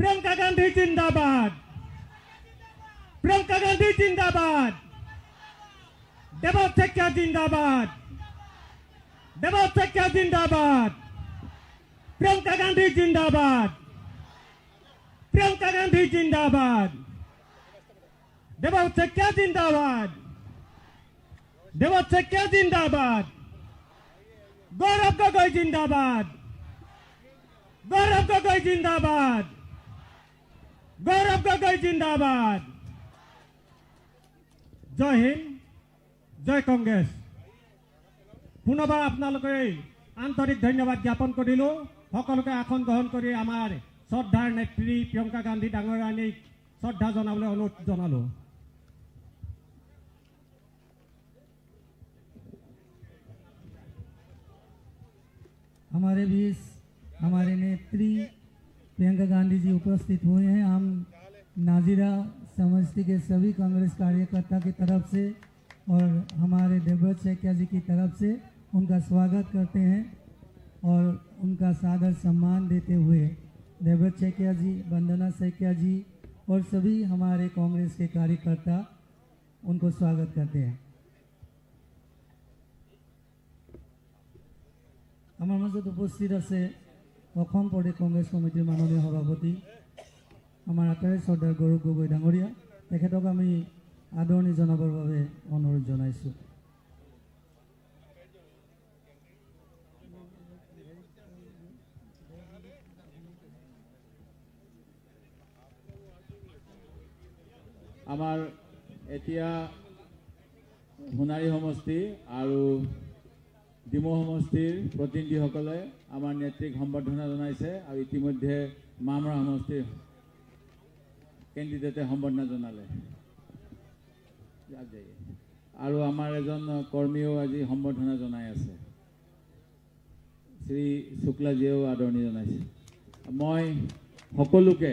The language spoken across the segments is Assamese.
प्रियंका गांधी जिंदाबाद, प्रियंका गांधी जिंदाबाद, देवोत्सव जिंदाबाद, देवोत्सव जिंदाबाद, प्रियंका गांधी जिंदाबाद, प्रियंका गांधी जिंदाबाद, देवोत्सव जिंदाबाद, देवोत्सव जिंदाबाद, गौरव गोगोई जिंदाबाद, गौरव गोगोई जिंदाबाद, गौरव गोगोई जिंदाबाद। जय हिंद, जय कांग्रेस। पुनर्बार आपनालोके आंतरिक धन्यवाद ज्ञापन करिलो। सकलोके आसन ग्रहण करी आमार श्रद्धार नेत्री प्रियंका गांधी डांगरियानिक श्रद्धा जनाबले अनुरोध जनालो। हमारे बीच हमारे नेत्री प्रियंका गांधी जी उपस्थित हुए हैं। हम नाजिरा समष्टि के सभी कांग्रेस कार्यकर्ता की तरफ से और हमारे देवव्रत सैकिया जी की तरफ से उनका स्वागत करते हैं और उनका सादर सम्मान देते हुए देवव्रत सैकिया जी, वंदना सैकिया जी और सभी हमारे कांग्रेस के कार्यकर्ता उनको स्वागत करते हैं। आमार मजत उपस्थित आछे অসম প্ৰদেশ কংগ্ৰেছ কমিটিৰ মাননীয় সভাপতি আমাৰ আটাইৰে শ্ৰদ্ধাৰ গৌৰৱ গগৈ ডাঙৰীয়া, তেখেতক আমি আদৰণি জনাবৰ বাবে অনুৰোধ জনাইছোঁ। আমাৰ এতিয়া সোণাৰী সমষ্টি আৰু ডিমৌ সমষ্টিৰ প্ৰতিনিধিসকলে আমাৰ নেত্ৰীক সম্বৰ্ধনা জনাইছে আৰু ইতিমধ্যে মামৰা সমষ্টিৰ কেণ্ডিডেটে সম্বৰ্ধনা জনালে আৰু আমাৰ এজন কৰ্মীয়েও আজি সম্বৰ্ধনা জনাই আছে। শ্ৰী শুক্লাজীয়েও আদৰণি জনাইছে। মই সকলোকে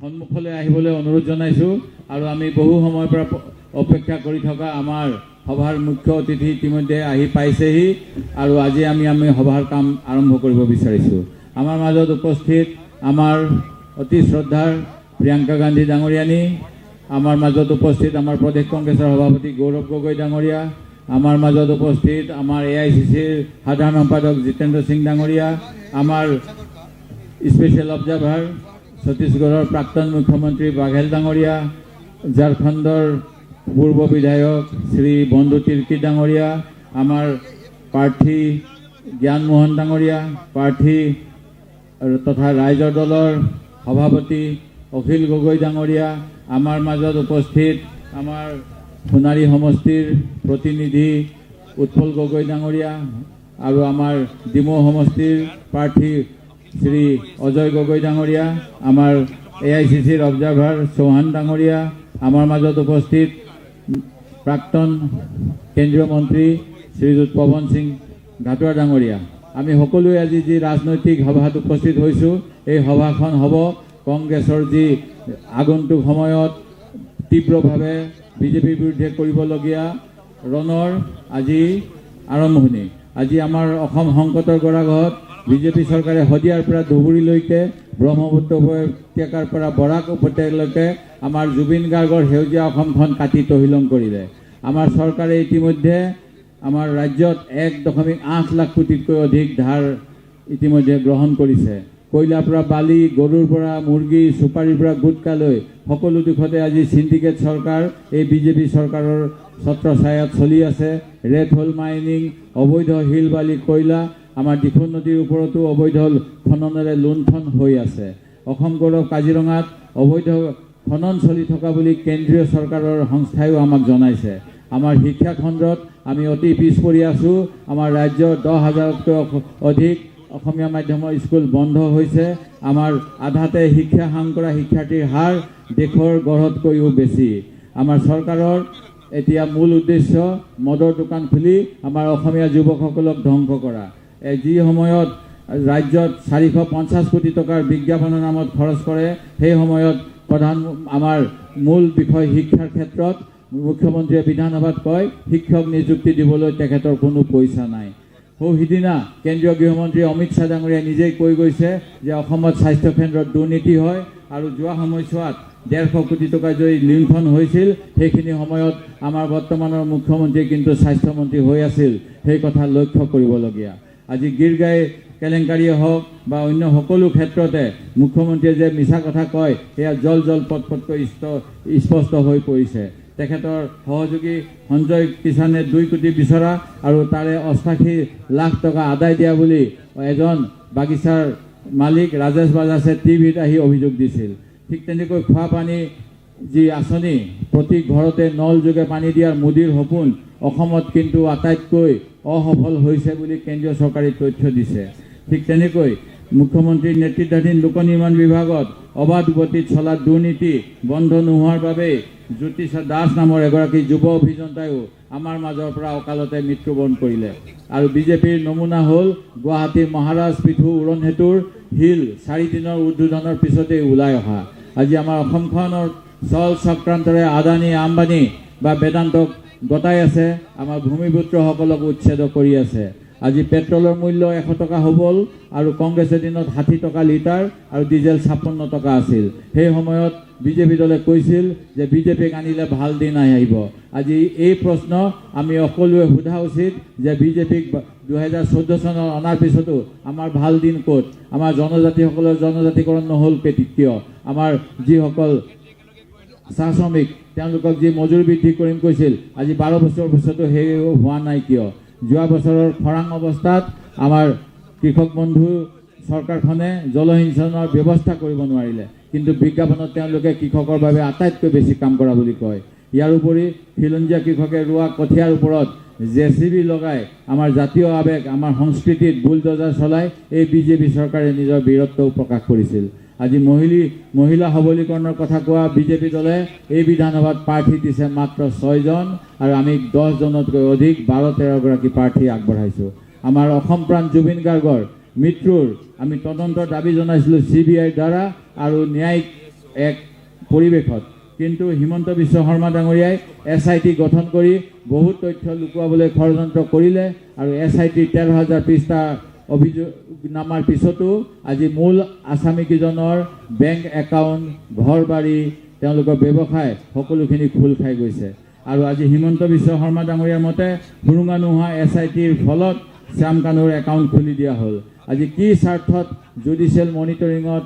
সন্মুখলৈ আহিবলৈ অনুৰোধ জনাইছোঁ আৰু আমি বহু সময়ৰ পৰা অপেক্ষা কৰি থকা আমাৰ সভাৰ মুখ্য অতিথি ইতিমধ্যে আহি পাইছেহি আৰু আজি আমি সভাৰ কাম আৰম্ভ কৰিব বিচাৰিছোঁ। আমাৰ মাজত উপস্থিত আমাৰ অতি শ্ৰদ্ধাৰ প্ৰিয়ংকা গান্ধী ডাঙৰীয়ানী, আমাৰ মাজত উপস্থিত আমাৰ প্ৰদেশ কংগ্ৰেছৰ সভাপতি গৌৰৱ গগৈ ডাঙৰীয়া, আমাৰ মাজত উপস্থিত আমাৰ AICCৰ সাধাৰণ সম্পাদক জিতেন্দ্ৰ সিং ডাঙৰীয়া, আমাৰ স্পেচিয়েল অবজাৰ্ভাৰ ছত্তীশগড়ৰ প্ৰাক্তন মুখ্যমন্ত্ৰী বাঘেল ডাঙৰীয়া, ঝাৰখণ্ডৰ পূৰ্ব বিধায়ক শ্ৰী বন্ধু তিৰ্কী ডাঙৰীয়া, আমাৰ প্ৰাৰ্থী জ্ঞানমোহন ডাঙৰীয়া, প্ৰাৰ্থী তথা ৰাইজৰ দলৰ সভাপতি অখিল গগৈ ডাঙৰীয়া, আমাৰ মাজত উপস্থিত আমাৰ সোণাৰী সমষ্টিৰ প্ৰতিনিধি উৎপল গগৈ ডাঙৰীয়া আৰু আমাৰ ডিমৌ সমষ্টিৰ প্ৰাৰ্থী শ্ৰী অজয় গগৈ ডাঙৰীয়া, আমাৰ AICCৰ অবজাৰ্ভাৰ চৌহান ডাঙৰীয়া, আমাৰ মাজত উপস্থিত প্ৰাক্তন কেন্দ্ৰীয় মন্ত্ৰী শ্ৰীযুত পৱন সিং ঘাটোৱাৰ ডাঙৰীয়া। আমি সকলোৱে আজি যি ৰাজনৈতিক সভাত উপস্থিত হৈছোঁ, এই সভাখন হ'ব কংগ্ৰেছৰ যি আগন্তুক সময়ত তীব্ৰভাৱে বিজেপিৰ বিৰুদ্ধে কৰিবলগীয়া ৰণৰ আজি আৰম্ভণি। আজি আমাৰ অসম সংকটৰ গৰাহত বিজেপি চৰকাৰে শদিয়াৰ পৰা ধুবুৰীলৈকে ব্ৰহ্মপুত্ৰ উপত্যকাৰ পৰা বৰাক উপত্যকালৈকে আমাৰ জুবিন গাৰ্গৰ সেউজীয়া অসমখন কাটি তহিলং কৰিলে। আমাৰ চৰকাৰে ইতিমধ্যে আমাৰ ৰাজ্যত 1.8 লাখ কোটিতকৈ অধিক ধাৰ ইতিমধ্যে গ্ৰহণ কৰিছে। কয়লাৰ পৰা বালি, গৰুৰ পৰা মুৰ্গী, চুপাৰীৰ পৰা গুটকালৈ সকলো দিশতে আজি চিণ্ডিকেট চৰকাৰ এই বিজেপি চৰকাৰৰ ছত্ৰছায়াত চলি আছে। ৰেড হোল মাইনিং, অবৈধ শিল বালি, কয়লা, আমাৰ দিখৌ নদীৰ ওপৰতো অবৈধ খননেৰে লুণ্ঠন হৈ আছে। অসম গৌৰৱ কাজিৰঙাত অবৈধ খনন চলি থকা বুলি কেন্দ্ৰীয় চৰকাৰৰ সংস্থাইও আমাক জনাইছে। আমাৰ শিক্ষা খণ্ডত আমি অতি পিছ পৰি আছোঁ। আমাৰ ৰাজ্যৰ 10,000তকৈ অধিক অসমীয়া মাধ্যমৰ স্কুল বন্ধ হৈছে। আমাৰ আধাতে শিক্ষা সাং কৰা শিক্ষাৰ্থীৰ হাৰ দেশৰ গড়তকৈও বেছি। আমাৰ চৰকাৰৰ এতিয়া মূল উদ্দেশ্য মদৰ দোকান খুলি আমাৰ অসমীয়া যুৱকসকলক ধ্বংস কৰা। যি সময়ত ৰাজ্যত 450 কোটি টকাৰ বিজ্ঞাপনৰ নামত খৰচ কৰে, সেই সময়ত আমাৰ মূল বিষয় শিক্ষাৰ ক্ষেত্ৰত মুখ্যমন্ত্ৰীয়ে বিধানসভাত কয় শিক্ষক নিযুক্তি দিবলৈ তেখেতৰ কোনো পইচা নাই। সিদিনা কেন্দ্ৰীয় গৃহমন্ত্ৰী অমিত শ্বাহ ডাঙৰীয়াই নিজেই কৈ গৈছে যে অসমত স্বাস্থ্য কেন্দ্ৰত দুৰ্নীতি হয় আৰু যোৱা সময়ছোৱাত 150 কোটি টকা যদি লুণ্ঠন হৈছিল সেইখিনি সময়ত আমাৰ বৰ্তমানৰ মুখ্যমন্ত্ৰী কিন্তু স্বাস্থ্যমন্ত্ৰী হৈ আছিল সেই কথা লক্ষ্য কৰিবলগীয়া আজি গিৰগাঁও কেলেংকাৰীয়ে হওক বা অন্য সকলো ক্ষেত্ৰতে মুখ্যমন্ত্ৰীয়ে যে মিছা কথা কয় সেয়া জল পটকৈ স্পষ্ট হৈ পৰিছে তেখেতৰ সহযোগী সঞ্জয় কিষাণে 2 কোটি বিচৰা আৰু তাৰে 88 লাখ টকা আদায় দিয়া বুলি এজন বাগিচাৰ মালিক ৰাজেশ বাজাজে টিভিত আহি অভিযোগ দিছিল ঠিক তেনেকৈ খোৱা পানী যি আঁচনি প্ৰতি ঘৰতে নল যোগে পানী দিয়াৰ মোদীৰ সপোন অসমত কিন্তু আটাইতকৈ অসফল হৈছে বুলি কেন্দ্ৰীয় চৰকাৰে তথ্য দিছে ঠিক তেনেকৈ মুখ্যমন্ত্ৰীৰ নেতৃত্বাধীন লোক নিৰ্মাণ বিভাগত অবাধ গতিত চলা দুৰ্নীতি বন্ধ নোহোৱাৰ বাবে জ্যোতিষ দাস নামৰ এগৰাকী যুৱ অভিযন্তায়ো আমাৰ মাজৰ পৰা অকালতে মৃত্যুবৰণ কৰিলে আৰু বিজেপিৰ নমুনা হ'ল গুৱাহাটীৰ মহাৰাজ পৃথু উৰণ সেতুৰ শিল 4 দিনৰ উদ্বোধনৰ পিছতেই ওলাই অহা আজি আমাৰ অসমখনৰ চল চক্ৰান্তৰে আদানী আম্বানী বা বেদান্তক গতাই আছে আমাৰ ভূমিপুত্ৰসকলক উচ্ছেদ কৰি আছে আজি পেট্ৰলৰ মূল্য 100 টকা হ'বল আৰু কংগ্ৰেছে দিনত 60 টকা লিটাৰ আৰু ডিজেল 56 টকা আছিল সেই সময়ত বিজেপি দলে কৈছিল যে বিজেপিক আনিলে ভাল দিন আহিব আজি এই প্ৰশ্ন আমি সকলোৱে সোধা উচিত যে বিজেপিক 2014 চনত অনাৰ পিছতো আমাৰ ভাল দিন ক'ত আমাৰ জনজাতিসকলৰ জনজাতিকৰণ নহ'ল কিয় আমাৰ যিসকল চাহ শ্ৰমিক তেওঁলোকক যি মজুৰি বৃদ্ধি কৰিম কৈছিল আজি 12 বছৰ পিছতো সেই হোৱা নাই কিয় যোৱা বছৰৰ খৰাং অৱস্থাত আমাৰ কৃষক বন্ধু চৰকাৰখনে জলসিঞ্চনৰ ব্যৱস্থা কৰিব নোৱাৰিলে কিন্তু বিজ্ঞাপনত তেওঁলোকে কৃষকৰ বাবে আটাইতকৈ বেছি কাম কৰা বুলি কয় ইয়াৰ উপৰি খিলঞ্জীয়া কৃষকে ৰোৱা কঠীয়াৰ ওপৰত জেচিবি লগাই আমাৰ জাতীয় আৱেগ আমাৰ সংস্কৃতিত বুলডজাৰ চলাই এই বিজেপি চৰকাৰে নিজৰ বীৰত্বও প্ৰকাশ কৰিছিল আজি মহিলা সবলীকৰণৰ কথা কোৱা বিজেপি দলে এই বিধানসভাত প্ৰাৰ্থী দিছে মাত্ৰ 6 জন আৰু আমি 10 জনতকৈ অধিক 12-13 গৰাকী প্ৰাৰ্থী আগবঢ়াইছো আমাৰ অসম প্ৰাণ জুবিন গাৰ্গৰ মৃত্যুৰ আমি তদন্তৰ দাবী জনাইছিলো CBIৰ দ্বাৰা আৰু ন্যায়িক এক পৰিৱেশত কিন্তু হিমন্ত বিশ্ব শৰ্মা ডাঙৰীয়াই SIT গঠন কৰি বহুত তথ্য লুকুৱাবলৈ ষড়যন্ত্ৰ কৰিলে আৰু SIT 13,000 পৃষ্ঠা অভিযোগ নামাৰ পিছতো আজি মূল আসামীকেইজনৰ বেংক একাউণ্ট ঘৰ বাৰী তেওঁলোকৰ ব্যৱসায় সকলোখিনি খোল খাই গৈছে আৰু আজি হিমন্ত বিশ্ব শৰ্মা ডাঙৰীয়াৰ মতে সুৰুঙা নোহোৱা SITৰ ফলত শ্যাম কানুৰ একাউণ্ট খুলি দিয়া হ'ল আজি কি স্বাৰ্থত জুডিচিয়েল মনিটৰিঙত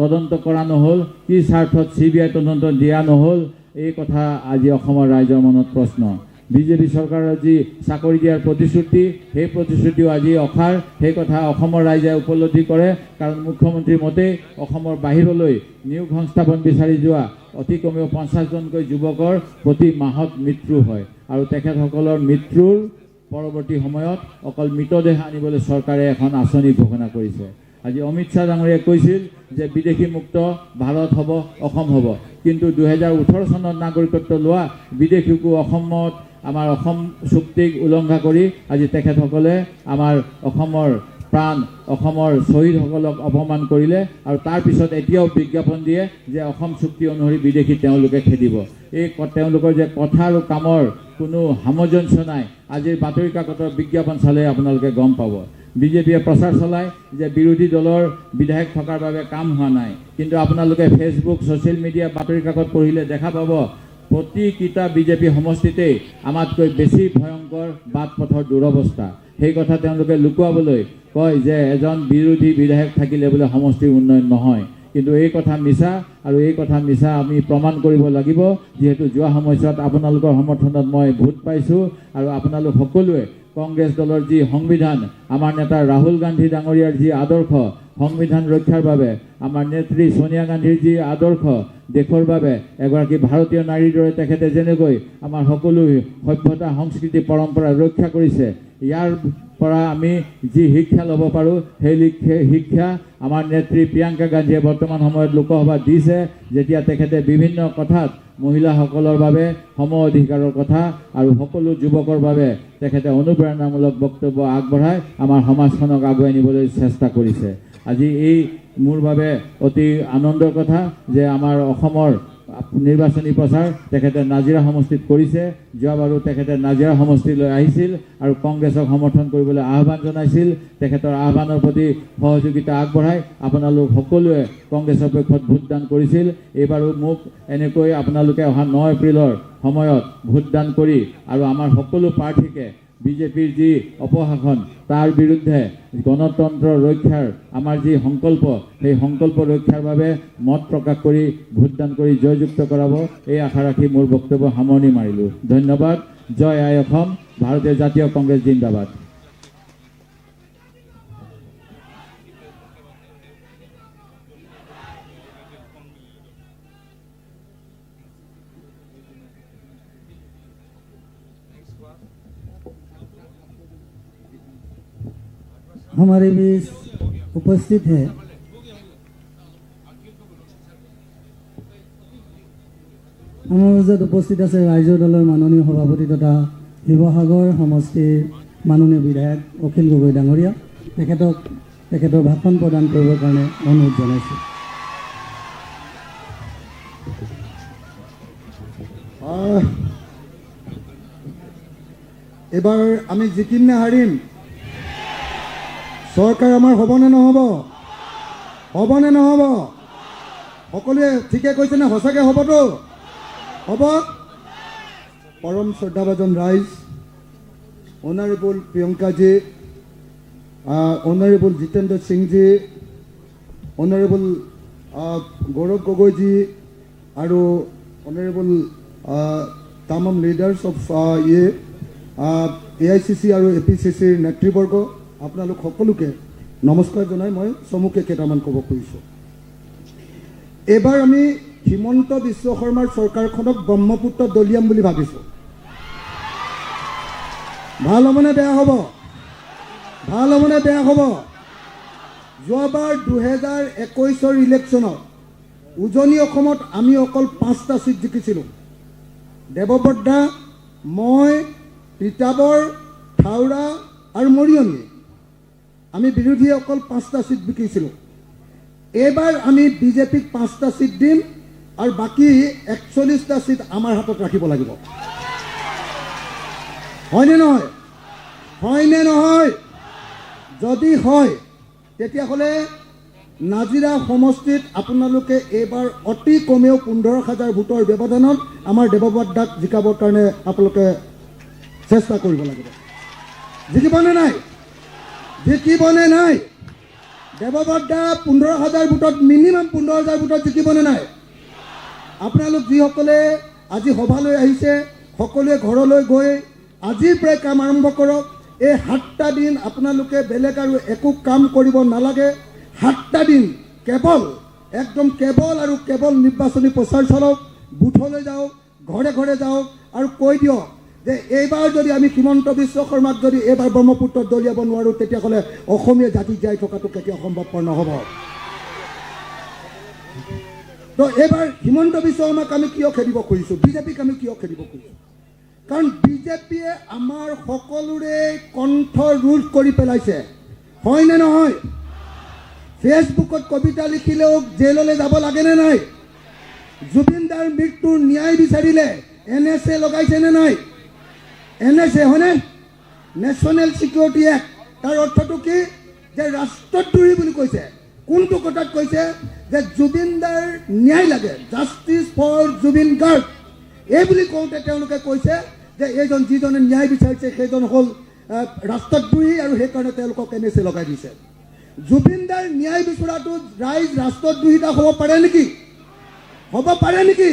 তদন্ত কৰা নহ'ল কি স্বাৰ্থত CBI তদন্ত দিয়া নহ'ল এই কথা আজি অসমৰ ৰাইজৰ মনত প্ৰশ্ন বিজেপি চৰকাৰৰ যি চাকৰি দিয়াৰ প্ৰতিশ্ৰুতি সেই প্ৰতিশ্ৰুতিও আজি অখাৰ সেই কথা অসমৰ ৰাইজে উপলব্ধি কৰে কাৰণ মুখ্যমন্ত্ৰীৰ মতে অসমৰ বাহিৰলৈ নিয়োগ সংস্থাপন বিচাৰি যোৱা অতি কমেও 50 জনকৈ যুৱকৰ প্ৰতি মাহত মৃত্যু হয় আৰু তেখেতসকলৰ মৃত্যুৰ পৰৱৰ্তী সময়ত অকল মৃতদেহ আনিবলৈ চৰকাৰে এখন আঁচনি ঘোষণা কৰিছে আজি অমিত শ্বাহ ডাঙৰীয়াই কৈছিল যে বিদেশী মুক্ত ভাৰত হ'ব অসম হ'ব কিন্তু 2018 চনত নাগৰিকত্ব লোৱা বিদেশীকো অসমত আমাৰ অসম চুক্তিক উলংঘা কৰি আজি তেখেতসকলে আমাৰ অসমৰ প্ৰাণ অসমৰ শ্বহীদসকলক অপমান কৰিলে আৰু তাৰ পিছত এতিয়াও বিজ্ঞাপন দিয়ে যে অসম চুক্তি অনুসৰি বিদেশী তেওঁলোকে খেদিব এই তেওঁলোকৰ যে কথা আৰু কামৰ কোনো সামঞ্জস্য নাই আজিৰ বাতৰি কাকতৰ বিজ্ঞাপন চালে আপোনালোকে গম পাব বিজেপিয়ে প্ৰচাৰ চলায় যে বিৰোধী দলৰ বিধায়ক থকাৰ বাবে কাম হোৱা নাই কিন্তু আপোনালোকে ফেচবুক ছ'চিয়েল মিডিয়া বাতৰি কাকত পঢ়িলে দেখা পাব প্ৰতিকিটা বিজেপি সমষ্টিতেই আমাতকৈ বেছি ভয়ংকৰ বাট পথৰ দুৰৱস্থা সেই কথা তেওঁলোকে লুকুৱাবলৈ কয় যে এজন বিৰোধী বিধায়ক থাকিলে বোলে সমষ্টিৰ উন্নয়ন নহয় কিন্তু এই কথা মিছা আৰু এই কথা মিছা আমি প্ৰমাণ কৰিব লাগিব যেহেতু যোৱা সময়ছোৱাত আপোনালোকৰ সমৰ্থনত মই ভোট পাইছোঁ আৰু আপোনালোক সকলোৱে কংগ্ৰেছ দলৰ যি সংবিধান আমাৰ নেতা ৰাহুল গান্ধী ডাঙৰীয়াৰ যি আদৰ্শ সংবিধান ৰক্ষাৰ বাবে আমাৰ নেত্ৰী সোনিয়া গান্ধীৰ যি আদৰ্শ দেশৰ বাবে এগৰাকী ভাৰতীয় নাৰীৰ দৰে তেখেতে যেনেকৈ আমাৰ সকলো সভ্যতা সংস্কৃতি পৰম্পৰা ৰক্ষা কৰিছে ইয়াৰ পৰা আমি যি শিক্ষা ল'ব পাৰোঁ সেই শিক্ষা আমাৰ নেত্ৰী প্ৰিয়ংকা গান্ধীয়ে বৰ্তমান সময়ত লোকসভাত দিছে যেতিয়া তেখেতে বিভিন্ন কথাত মহিলাসকলৰ বাবে সম অধিকাৰৰ কথা আৰু সকলো যুৱকৰ বাবে তেখেতে অনুপ্ৰেৰণামূলক বক্তব্য আগবঢ়াই আমাৰ সমাজখনক আগুৱাই নিবলৈ চেষ্টা কৰিছে আজি এই মোৰ বাবে অতি আনন্দৰ কথা যে আমাৰ অসমৰ নিৰ্বাচনী প্ৰচাৰ তেখেতে নাজিৰা সমষ্টিত কৰিছে। যোৱাবাৰো তেখেতে নাজিৰা সমষ্টিলৈ আহিছিল আৰু কংগ্ৰেছক সমৰ্থন কৰিবলৈ আহ্বান জনাইছিল। তেখেতৰ আহ্বানৰ প্ৰতি সহযোগিতা আগবঢ়াই আপোনালোক সকলোৱে কংগ্ৰেছৰ পক্ষত ভোটদান কৰিছিল। এইবাৰো মোক এনেকৈ আপোনালোকে অহা 9 এপ্ৰিলৰ সময়ত ভোটদান কৰি আৰু আমাৰ সকলো প্ৰাৰ্থীকে বিজেপিৰ যি অপশাসন তাৰ বিৰুদ্ধে গণতন্ত্ৰ ৰক্ষাৰ আমাৰ যি সংকল্প সেই সংকল্প ৰক্ষাৰ বাবে মত প্ৰকাশ কৰি ভোটদান কৰি জয়যুক্ত কৰাব, এই আশা ৰাখি মোৰ বক্তব্য সামৰণি মাৰিলোঁ। ধন্যবাদ। জয় আই অসম। ভাৰতীয় জাতীয় কংগ্ৰেছ জিন্দাবাদ। हमारे बीच उपस्थित है हमारे मजत उपस्थित আছে ৰাইজৰ দলৰ মাননীয় সভাপতি তথা শিৱসাগৰ সমষ্টিৰ মাননীয় বিধায়ক অখিল গগৈ ডাঙৰীয়া। তেখেতৰ ভাষণ প্ৰদান কৰিবৰ কাৰণে অনুৰোধ জনাইছোঁ। এবাৰ আমি জিকিম নে হাৰিম? চৰকাৰ আমাৰ হ'বনে নহ'ব? হ'বনে নহ'ব? সকলোৱে ঠিকে কৈছে নে? সঁচাকৈ হ'বতো? হ'ব। পৰম শ্ৰদ্ধাভাজন ৰাইজ, honourable Priyankaji, honourable Jitendra Singhji, honourable Gaurav Gogoiji আৰু অনাৰেবল তামাম লিডাৰ্ছ অফ AICC আৰু APCCৰ নেতৃবৰ্গ, আপোনালোক সকলোকে নমস্কাৰ জনাই মই চমুকে কেইটামান ক'ব খুজিছোঁ। এইবাৰ আমি হিমন্ত বিশ্ব শৰ্মাৰ চৰকাৰখনক ব্ৰহ্মপুত্ৰ দলিয়াম বুলি ভাবিছোঁ। ভাল হ'বনে বেয়া হ'ব? ভাল হ'বনে বেয়া হ'ব? যোৱাবাৰ 2021 ইলেকশ্যনত উজনি অসমত আমি অকল 5টা ছিট জিকিছিলোঁ। দেৱব্ৰত দা, মই, তিতাবৰ, থাউৰা আৰু মৰিয়নি, আমি বিৰোধীয়ে অকল 5টা ছিট বিকিছিলোঁ। এইবাৰ আমি বিজেপিক 5টা ছিট দিম আৰু বাকী 41টা ছিট আমাৰ হাতত ৰাখিব লাগিব। হয়নে নহয়? হয়নে নহয়? যদি হয় তেতিয়াহ'লে নাজিৰা সমষ্টিত আপোনালোকে এইবাৰ অতি কমেও 15,000 ভোটৰ ব্যৱধানত আমাৰ দেৱব্ৰত দাক জিকাবৰ কাৰণে আপোনালোকে চেষ্টা কৰিব লাগিব। জিকিবনে নাই? জিকিবনে নাই? দেৱব্ৰত দা 15,000 ভোটত, মিনিমাম 15,000 ভোটত জিকিবনে নাই? আপোনালোক যিসকলে আজি সভালৈ আহিছে সকলোৱে ঘৰলৈ গৈ আজিৰ পৰাই কাম আৰম্ভ কৰক। এই 7টা দিন আপোনালোকে বেলেগ আৰু একো কাম কৰিব নালাগে। 7টা দিন কেৱল আৰু কেৱল নিৰ্বাচনী প্ৰচাৰ চলাওক, বুথলৈ যাওক, ঘৰে ঘৰে যাওক আৰু কৈ দিয়ক যে এইবাৰ যদি আমি হিমন্ত বিশ্ব শৰ্মাক যদি এইবাৰ ব্ৰহ্মপুত্ৰত দলিয়াব নোৱাৰোঁ তেতিয়াহ'লে অসমীয়া জাতি জীয়াই থকাটো কেতিয়াও সম্ভৱপৰ নহ'ব। তো এইবাৰ হিমন্ত বিশ্ব শৰ্মাক আমি কিয় খেদিব খুজিছোঁ? বিজেপিক আমি কিয় খেদিব খুজিছোঁ? কাৰণ বিজেপিয়ে আমাৰ সকলোৰে কণ্ঠ ৰোধ কৰি পেলাইছে। হয়নে নহয়? ফেচবুকত কবিতা লিখিলেও জেললৈ যাব লাগেনে নাই? জুবিন দাৰ মৃত্যুৰ ন্যায় বিচাৰিলে NSA লগাইছেনে নাই? NSA হয়নে? National security act. তাৰ অৰ্থটো কি? যে ৰাষ্ট্ৰদ্ৰোহী বুলি কৈছে। কোনটো কথাত কৈছে? যে জুবিন দাৰ ন্যায় লাগে, জাষ্টিছ ফৰ জুবিন গাৰ্গ। এই বুলি কওঁতে তেওঁলোকে কৈছে যে এইজন যিজনে ন্যায় বিচাৰিছে সেইজন হ'ল ৰাষ্ট্ৰদ্ৰোহী আৰু সেইকাৰণে তেওঁলোকক NSA লগাই দিছে। জুবিন দাৰ ন্যায় বিচৰাটো ৰাইজ ৰাষ্ট্ৰদ্ৰোহিতা হ'ব পাৰে নেকি? হ'ব পাৰে নেকি?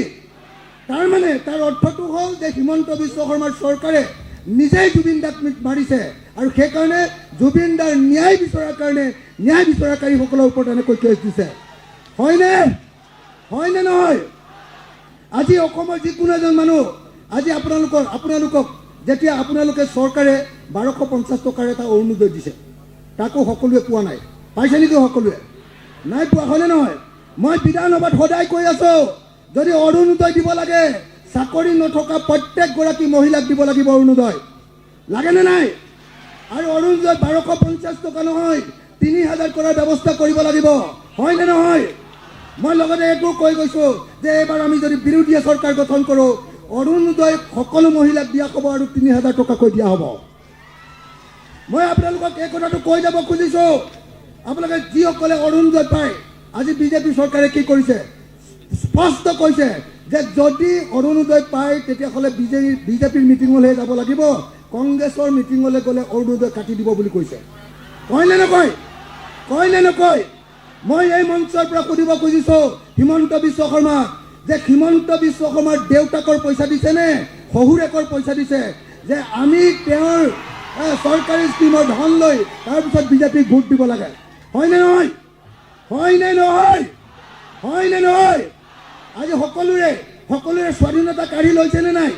তাৰমানে তাৰ অৰ্থটো হ'ল যে হিমন্ত বিশ্ব শৰ্মাৰ চৰকাৰে নিজেই জুবিন দাক মাৰিছে আৰু সেইকাৰণে জুবিন দাৰ ন্যায় বিচৰাৰ কাৰণে ন্যায় বিচৰাকাৰীসকলৰ ওপৰত এনেকৈ কেছ দিছে। হয়নে? হয়নে নহয়? আজি অসমৰ যিকোনো এজন মানুহ, আজি আপোনালোকক যেতিয়া আপোনালোকে চৰকাৰে 1250 টকাৰ এটা অৰুণোদয় দিছে, তাকো সকলোৱে পোৱা নাই। পাইছে নেকি সকলোৱে? নাই পোৱা। হয়নে নহয়? মই বিধানসভাত সদায় কৈ আছোঁ, যদি অৰুণোদয় দিব লাগে চাকৰি নথকা প্ৰত্যেকগৰাকী মহিলাক দিব লাগিব অৰুণোদয়। লাগেনে নাই? আৰু অৰুণোদয় 1250 টকা নহয়, 3,000 কৰাৰ ব্যৱস্থা কৰিব লাগিব। হয়নে নহয়? মই লগতে এইটো কৈ গৈছোঁ যে এইবাৰ আমি যদি বিৰোধীয়ে চৰকাৰ গঠন কৰোঁ অৰুণোদয় সকলো মহিলাক দিয়া হ'ব আৰু ৩,০০০ টকাকৈ দিয়া হ'ব। মই আপোনালোকক এই কথাটো কৈ যাব খুজিছোঁ, আপোনালোকে যিসকলে অৰুণোদয় পায়, আজি বিজেপি চৰকাৰে কি কৰিছে স্পষ্ট কৈছে যে যদি অৰুণোদয় পায় তেতিয়াহ'লে বিজেপিৰ মিটিঙলৈ যাব লাগিব, কংগ্ৰেছৰ মিটিঙলৈ গ'লে অৰুণোদয় কাটি দিব বুলি কৈছে। কয় নে নকয়? কয় নে নকয়? মই এই মঞ্চৰ পৰা সুধিব খুজিছোঁ হিমন্ত বিশ্ব শৰ্মাক যে হিমন্ত বিশ্ব শৰ্মাৰ দেউতাকৰ পইচা দিছেনে শহুৰেকৰ পইচা দিছে যে আমি তেওঁৰ চৰকাৰী স্কিমৰ ধন লৈ তাৰপিছত বিজেপিক ভোট দিব লাগে? হয়নে নহয়? হয়নে নহয়? হয়নে নহয়? আজি সকলোৰে স্বাধীনতা কাঢ়ি লৈছেনে নাই?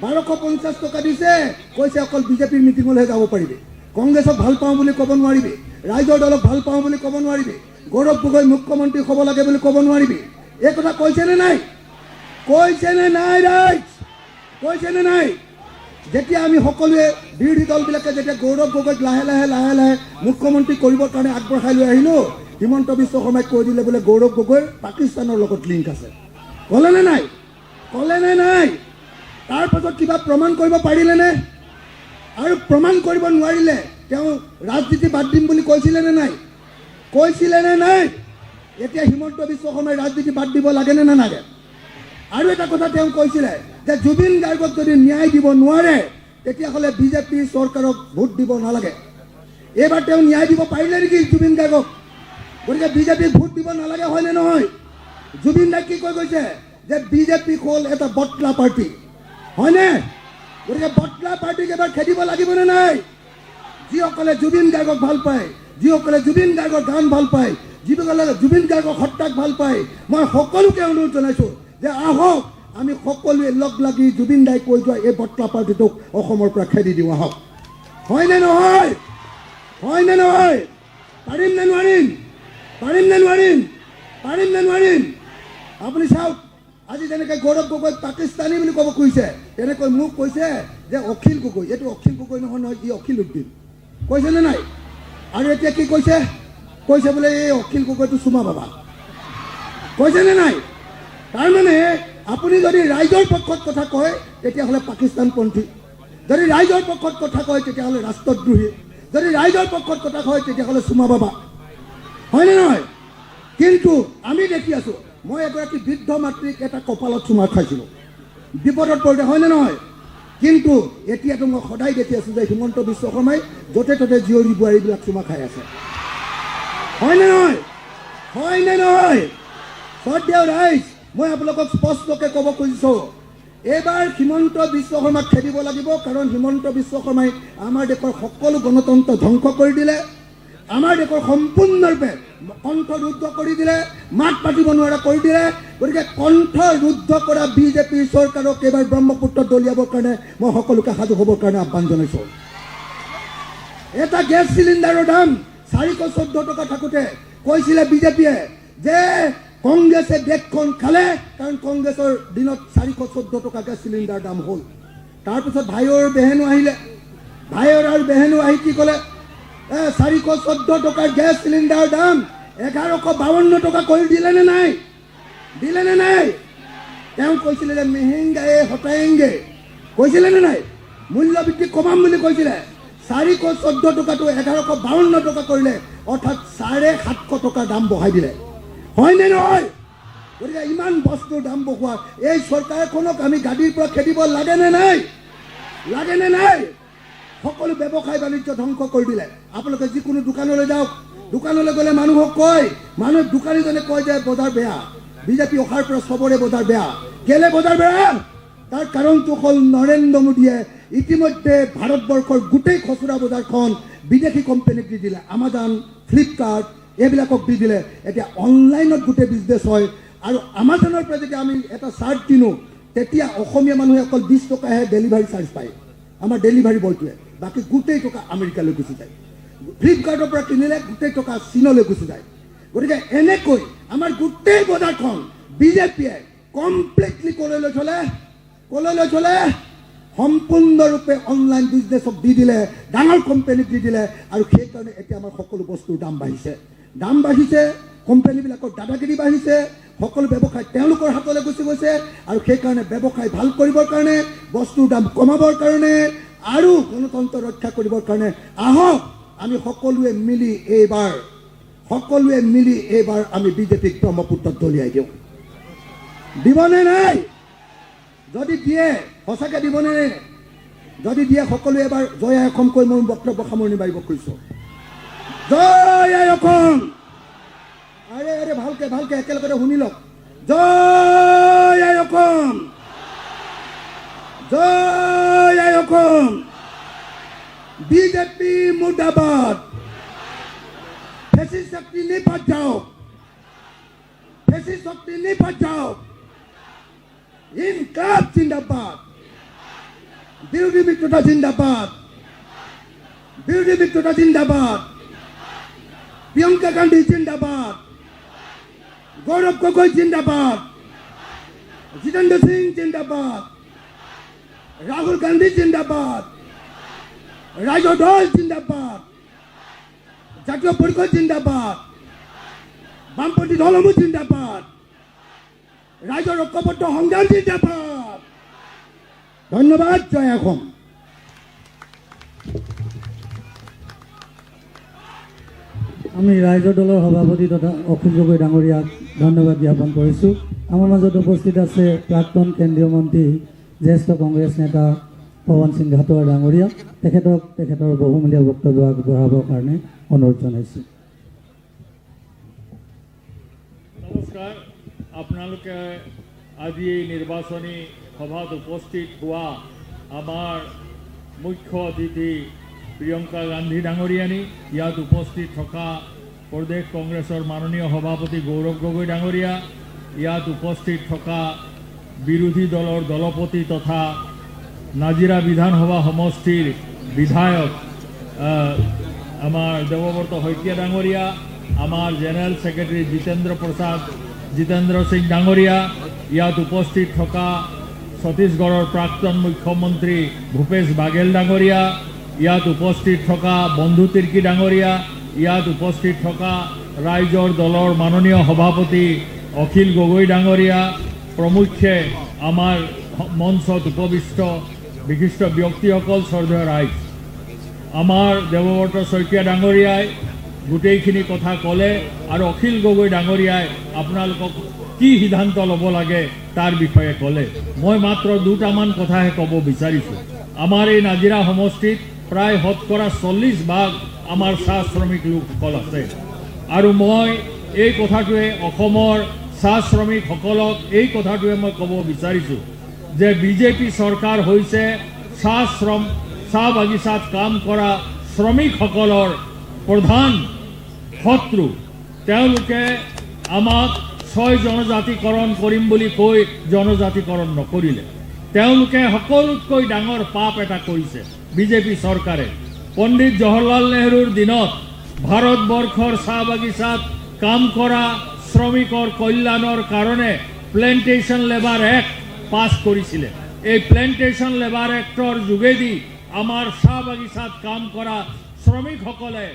1250 টকা দিছে, কৈছে অকল বিজেপিৰ মিটিঙলৈ যাব পাৰিবি, কংগ্ৰেছক ভাল পাওঁ বুলি ক'ব নোৱাৰিবি, ৰাইজৰ দলক ভাল পাওঁ বুলি ক'ব নোৱাৰিবি, গৌৰৱ গগৈ মুখ্যমন্ত্ৰী হ'ব লাগে বুলি ক'ব নোৱাৰিবি। এই কথা কৈছেনে নাই? কৈছেনে নাই ৰাইজ? কৈছেনে নাই? যেতিয়া আমি সকলোৱে বিৰোধী দলবিলাকে যেতিয়া গৌৰৱ গগৈক লাহে লাহে মুখ্যমন্ত্ৰী কৰিবৰ কাৰণে আগবঢ়াই লৈ আহিলোঁ, হিমন্ত বিশ্ব শৰ্মাই কৈ দিলে বোলে গৌৰৱ গগৈৰ পাকিস্তানৰ লগত লিংক আছে। ক'লেনে নাই? ক'লেনে নাই? তাৰ পাছত কিবা প্ৰমাণ কৰিব পাৰিলেনে? আৰু প্ৰমাণ কৰিব নোৱাৰিলে তেওঁ ৰাজনীতি বাদ দিম বুলি কৈছিলেনে নাই? কৈছিলেনে নাই? এতিয়া হিমন্ত বিশ্ব শৰ্মাই ৰাজনীতি বাদ দিব লাগেনে নালাগে? আৰু এটা কথা তেওঁ কৈছিলে যে জুবিন গাৰ্গক যদি ন্যায় দিব নোৱাৰে তেতিয়াহ'লে বিজেপি চৰকাৰক ভোট দিব নালাগে। এইবাৰ তেওঁ ন্যায় দিব পাৰিলে নেকি জুবিন গাৰ্গক? গতিকে বিজেপিক ভোট দিব নালাগে, হয়নে নহয়? জুবিন দাই কি কৈ গৈছে যে বিজেপি হ'ল এটা বটলা পাৰ্টি, হয়নে? গতিকে বটলা পাৰ্টিক এবাৰ খেদিব লাগিবনে নাই? যিসকলে জুবিন গাৰ্গক ভাল পায়, যিসকলে জুবিন গাৰ্গৰ গান ভাল পায়, যিসকলে জুবিন গাৰ্গক হত্যাক ভাল পায়, মই সকলোকে অনুৰোধ জনাইছোঁ যে আহক আমি সকলোৱে লগ লাগি জুবিন দাই কৈ যোৱা এই বটলা পাৰ্টিটোক অসমৰ পৰা খেদি দিওঁ। আহক। হয়নে নহয়? হয়নে নহয়? পাৰিম নে নোৱাৰিম? পাৰিম নে নোৱাৰিম? পাৰিম নে নোৱাৰিম? আপুনি চাওক, আজি যেনেকৈ গৌৰৱ গগৈ পাকিস্তানী বুলি ক'ব খুজিছে, তেনেকৈ মোক কৈছে যে অখিল গগৈ। এইটো অখিল গগৈ নহয়, ই অখিল উদ্দিন। কৈছেনে নাই? আৰু এতিয়া কি কৈছে? কৈছে বোলে এই অখিল গগৈটো চুমা বাবা। কৈছেনে নাই? তাৰমানে আপুনি যদি ৰাইজৰ পক্ষত কথা কয় তেতিয়াহ'লে পাকিস্তানপন্থী, যদি ৰাইজৰ পক্ষত কথা কয় তেতিয়াহ'লে ৰাষ্ট্ৰদ্ৰোহী, যদি ৰাইজৰ পক্ষত কথা কয় তেতিয়াহ'লে চুমা বাবা, হয়নে নহয়? কিন্তু আমি দেখি আছোঁ, মই এগৰাকী বৃদ্ধ মাতৃক এটা কপালত চুমা খাইছিলোঁ বিপদত পৰোঁতে, হয়নে নহয়? কিন্তু এতিয়াতো মই সদায় দেখি আছোঁ যে হিমন্ত বিশ্ব শৰ্মাই য'তে ত'তে জীয়ৰী বোৱাৰীবিলাক চুমা খাই আছে। হয়নে নহয়? হয়নে নহয়? শ্ৰদ্ধেয় ৰাইজ, মই আপোনালোকক স্পষ্টকৈ ক'ব খুজিছোঁ, এইবাৰ হিমন্ত বিশ্ব শৰ্মাক খেদিব লাগিব, কাৰণ হিমন্ত বিশ্ব শৰ্মাই আমাৰ দেশৰ সকলো গণতন্ত্ৰ ধ্বংস কৰি দিলে, আমাৰ দেশৰ সম্পূৰ্ণৰূপে কণ্ঠ ৰুদ্ধ কৰি দিলে, মাত পাতিব নোৱাৰা কৰি দিলে। গতিকে কণ্ঠ ৰুদ্ধ কৰা বিজেপি চৰকাৰক এইবাৰ ব্ৰহ্মপুত্ৰত দলিয়াবৰ কাৰণে মই সকলোকে সাজু হ'বৰ কাৰণে আহ্বান জনাইছোঁ। এটা গেছ চিলিণ্ডাৰৰ দাম 414 টকা থাকোঁতে কৈছিলে বিজেপিয়ে যে কংগ্ৰেছে দেশখন খালে, কাৰণ কংগ্ৰেছৰ দিনত 414 টকা গেছ চিলিণ্ডাৰ দাম হ'ল। তাৰপিছত ভাইৰ বেহেনো আহিলে, ভাইৰ আৰু বেহেনো আহি কি ক'লে, 414 টকাৰ গেছ চিলিণ্ডাৰ দাম 1152 টকা কৰি দিলেনে নাই? দিলেনে নাই? তেওঁ কৈছিলে যে মেহেংগায়ে হটায়েংগে, কৈছিলেনে নাই? মূল্য বৃদ্ধি কমাম বুলি কৈছিলে। 414 টকাটো 1152 টকা কৰিলে, অৰ্থাৎ 750 টকাৰ দাম বঢ়াই দিলে, হয়নে নহয়? গতিকে ইমান বস্তুৰ দাম বঢ়োৱা এই চৰকাৰখনক আমি গাদীৰ পৰা খেদিব লাগেনে নাই? লাগেনে নাই? সকলো ব্যৱসায় বাণিজ্য ধ্বংস কৰি দিলে। আপোনালোকে যিকোনো দোকানলৈ যাওক, দোকানলৈ গ'লে মানুহক কয়, দোকানীজনে কয় যে বজাৰ বেয়া, বিজেপি অহাৰ পৰা চবৰে বজাৰ বেয়া। কেলে বজাৰ বেয়া? তাৰ কাৰণটো হ'ল নৰেন্দ্ৰ মোদীয়ে ইতিমধ্যে ভাৰতবৰ্ষৰ গোটেই খুচুৰা বজাৰখন বিদেশী কোম্পানীক দি দিলে, আমাজন, ফ্লিপকাৰ্ট এইবিলাকক দি দিলে। এতিয়া অনলাইনত গোটেই বিজনেছ হয়, আৰু আমাজনৰ পৰা যদি আমি এটা চাৰ্ট কিনো তেতিয়া অসমীয়া মানুহে অকল 20 টকাহে ডেলিভাৰী চাৰ্জ পায়, আমাৰ ডেলিভাৰী বয়টোৱে, বাকী গোটেই টকা আমেৰিকালৈ গুচি যায়। ফ্লিপকাৰ্টৰ পৰা কিনিলে গোটেই টকা চীনলৈ গুচি যায়। গতিকে এনেকৈ আমাৰ গোটেই বজাৰখন বিজেপিয়ে কমপ্লিটলি ক'লৈ চলে? সম্পূৰ্ণৰূপে অনলাইন বিজনেছক দি দিলে, ডাঙৰ কোম্পানীক দি দিলে, আৰু সেইকাৰণে এতিয়া আমাৰ সকলো বস্তুৰ দাম বাঢ়িছে। কোম্পানীবিলাকৰ দাদাগিৰি বাঢ়িছে, সকলো ব্যৱসায় তেওঁলোকৰ হাতলৈ গুচি গৈছে। আৰু সেইকাৰণে ব্যৱসায় ভাল কৰিবৰ কাৰণে, বস্তুৰ দাম কমাবৰ কাৰণে আৰু গণতন্ত্ৰ ৰক্ষা কৰিবৰ কাৰণে আহক আমি সকলোৱে মিলি এইবাৰ আমি বিজেপিক ব্ৰহ্মপুত্ৰত দলিয়াই দিওঁ। দিবনে নাই? যদি দিয়ে সঁচাকৈ দিবনে? যদি দিয়ে সকলোৱে এবাৰ জয় আই অসম কৈ মোৰ বক্তব্য সামৰণি মাৰিব খুজিছোঁ। জয় আই অসম। আৰে ভালকে একেলগতে শুনি লওক। জয় আই অসম, জয় আই অসম। বিজেপি মুৰ্দাবাদ। ফেসিস্ট শক্তি নিপাত যাওক, ফেসিস্ট শক্তি নিপাত যাওক। ইনকাব জিন্দাবাদ, বিৰোধী মিত্ৰতা জিন্দাবাদ, বিৰোধী মিত্ৰতা জিন্দাবাদ, প্ৰিয়ংকা গান্ধী জিন্দাবাদ, গৌৰৱ গগৈ জিন্দাবাদ, জিতেন্দ্ৰ সিং জিন্দাবাদ, ৰাহুল গান্ধী জিন্দাবাদ, ৰাইজৰ দল জিন্দাবাদ, জাতীয় পৰিষদ জিন্দাবাদ, বামপন্থী দলসমূহ জিন্দাবাদ, ৰাইজৰ ঐক্যবদ্ধ সংগ্ৰাম জিন্দাবাদ। ধন্যবাদ। জয় অসম। আমি ৰাইজৰ দলৰ সভাপতি তথা অখিল গগৈ ডাঙৰীয়াক ধন্যবাদ জ্ঞাপন কৰিছোঁ। আমাৰ মাজত উপস্থিত আছে প্ৰাক্তন কেন্দ্ৰীয় মন্ত্ৰী জ্যেষ্ঠ কংগ্ৰেছ নেতা পৱন সিং ঘাটোৱাৰ ডাঙৰীয়া। তেখেতৰ বহুমূলীয়া বক্তব্য আগবঢ়াবৰ কাৰণে অনুৰোধ জনাইছোঁ। নমস্কাৰ। আপোনালোকে আজি এই নিৰ্বাচনী সভাত উপস্থিত হোৱা আমাৰ মুখ্য অতিথি প্ৰিয়ংকা গান্ধী ডাঙৰীয়ানী, ইয়াত উপস্থিত থকা প্ৰদেশ কংগ্ৰেছৰ মাননীয় সভাপতি গৌৰৱ গগৈ ডাঙৰীয়া, ইয়াত উপস্থিত থকা বিৰোধী দলৰ দলপতি তথা নাজিৰা বিধানসভা সমষ্টিৰ বিধায়ক আমাৰ দেৱব্ৰত শইকীয়া ডাঙৰীয়া, আমাৰ জেনেৰেল ছেক্ৰেটাৰী জিতেন্দ্ৰ সিং ডাঙৰীয়া, ইয়াত উপস্থিত থকা ছত্তীশগড়ৰ প্ৰাক্তন মুখ্যমন্ত্ৰী ভূপেশ বাঘেল ডাঙৰীয়া, ইয়াত উপস্থিত থকা বন্ধু তিৰ্কী ডাঙৰীয়া, ইয়াত উপস্থিত থকা ৰাইজৰ দলৰ মাননীয় সভাপতি অখিল গগৈ ডাঙৰীয়া প্ৰমুখ্যে আমাৰ মঞ্চত উপবিষ্ট বিশিষ্ট ব্যক্তিসকল, শ্ৰদ্ধেয় ৰাইজ। আমাৰ দেৱব্ৰত শইকীয়া ডাঙৰীয়াই গোটেইখিনি কথা ক'লে আৰু অখিল গগৈ ডাঙৰীয়াই আপোনালোকক কি সিদ্ধান্ত ল'ব লাগে তাৰ বিষয়ে ক'লে। মই মাত্ৰ দুটামান কথাহে ক'ব বিচাৰিছোঁ। আমাৰ এই নাজিৰা সমষ্টিত প্ৰায় শতকৰা 40% আমাৰ চাহ শ্ৰমিক লোকসকল আছে আৰু মই এই কথাটোৱে অসমৰ চাহ শ্ৰমিকসকলক এই কথাটোৱে মই ক'ব বিচাৰিছোঁ যে বিজেপি চৰকাৰ হৈছে চাহ বাগিচাত কাম কৰা শ্ৰমিকসকলৰ প্ৰধান শত্ৰু। তেওঁলোকে আমাক 6 জনজাতিকৰণ কৰিম বুলি কৈ জনজাতিকৰণ নকৰিলে। তেওঁলোকে সকলোতকৈ ডাঙৰ পাপ এটা কৰিছে বিজেপি চৰকাৰে। পণ্ডিত জৱাহৰলাল নেহৰুৰ দিনত ভাৰতবৰ্ষৰ চাহ বাগিচাত কাম কৰা শ্ৰমিকৰ কল্যাণৰ কাৰণে প্লেণ্টেশ্যন লেবাৰ এক্ট পাছ কৰিছিলে। এই প্লেণ্টেশ্যন লেবাৰ এক্টৰ যোগেদি আমাৰ চাহ বাগিচাত কাম কৰা শ্ৰমিকসকলে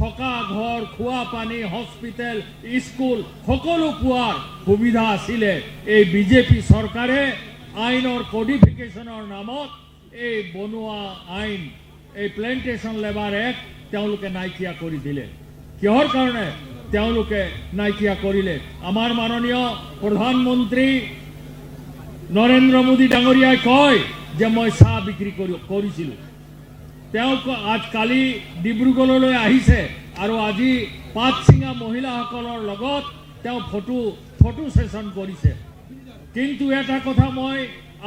থকা ঘৰ, খোৱা পানী, হস্পিটেল, স্কুল সকলো পোৱাৰ সুবিধা আছিলে। এই বিজেপি চৰকাৰে আইনৰ কোডিফিকেশ্যনৰ নামত এই বনোৱা আইন, এই প্লেণ্টেশ্যন লেবাৰ এক্ট তেওঁলোকে নাইকিয়া কৰি দিলে। কিহৰ কাৰণে তেওঁলোকে নাইকিয়া কৰিলে? আমাৰ মাননীয় প্ৰধানমন্ত্ৰী নৰেন্দ্ৰ মোদী ডাঙৰীয়াই কয় যে মই চাহ বিক্ৰী কৰিছিলোঁ। তেওঁ কালি ডিব্ৰুগড়লৈ আহিছে আৰু আজি পাতচিঙা মহিলাসকলৰ লগত তেওঁ ফটো ছেশ্যন কৰিছে। কিন্তু এটা কথা মই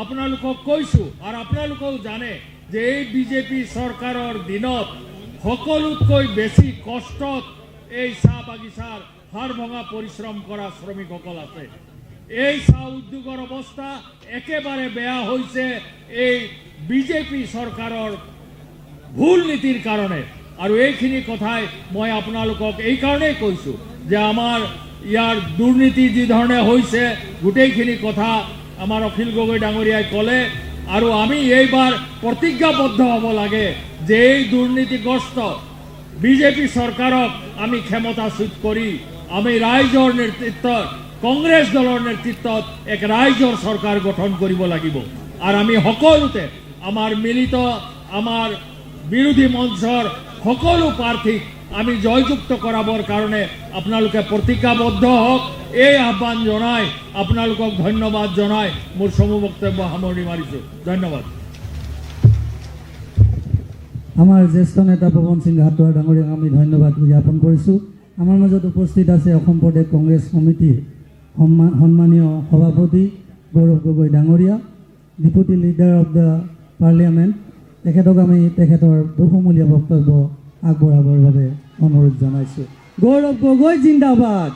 আপোনালোকক কৈছোঁ আৰু আপোনালোকেও জানে যে এই বিজেপি চৰকাৰৰ দিনত সকলোতকৈ বেছি কষ্টত এই চাহ বাগিচাৰ হাড় ভঙা পৰিশ্ৰম কৰা শ্ৰমিকসকল আছে। এই চাহ উদ্যোগৰ অৱস্থা একেবাৰে বেয়া হৈছে এই বিজেপি চৰকাৰৰ ভুল নীতিৰ কাৰণে। আৰু এইখিনি কথাই মই আপোনালোকক এই কাৰণেই কৈছোঁ যে আমাৰ ইয়াৰ দুৰ্নীতি যি ধৰণে হৈছে গোটেইখিনি কথা আমাৰ অখিল গগৈ ডাঙৰীয়াই ক'লে। আৰু আমি এইবাৰ প্ৰতিজ্ঞাবদ্ধ হ'ব লাগে যে এই দুৰ্নীতিগ্ৰস্ত বিজেপি চৰকাৰক আমি ক্ষমতাচ্যুত কৰি আমি ৰাইজৰ নেতৃত্বত কংগ্ৰেছ দলৰ নেতৃত্বত এক ৰাইজৰ চৰকাৰ গঠন কৰিব লাগিব আৰু আমি সকলোতে আমাৰ মিলিত আমাৰ বিৰোধী মঞ্চৰ সকলো প্ৰাৰ্থীক আমি জয়যুক্ত কৰাবৰ কাৰণে আপোনালোকে প্ৰতিজ্ঞাবদ্ধ হওক এই আহ্বান জনাই আপোনালোকক ধন্যবাদ জনাই মোৰ চমু বক্তব্য সামৰণি মাৰিছোঁ ধন্যবাদ আমাৰ জ্যেষ্ঠ নেতা পৱন সিং ঘাটোৱাৰ ডাঙৰীয়াক আমি ধন্যবাদ জ্ঞাপন কৰিছোঁ আমাৰ মাজত উপস্থিত আছে অসম প্ৰদেশ কংগ্ৰেছ কমিটিৰ সন্মানীয় সভাপতি গৌৰৱ গগৈ ডাঙৰীয়া deputy leader of the parliament তেখেতক আমি তেখেতৰ বহুমূলীয়া বক্তব্য আগবঢ়াবৰ বাবে অনুৰোধ জনাইছোঁ গৌৰৱ গগৈ জিন্দাবাদ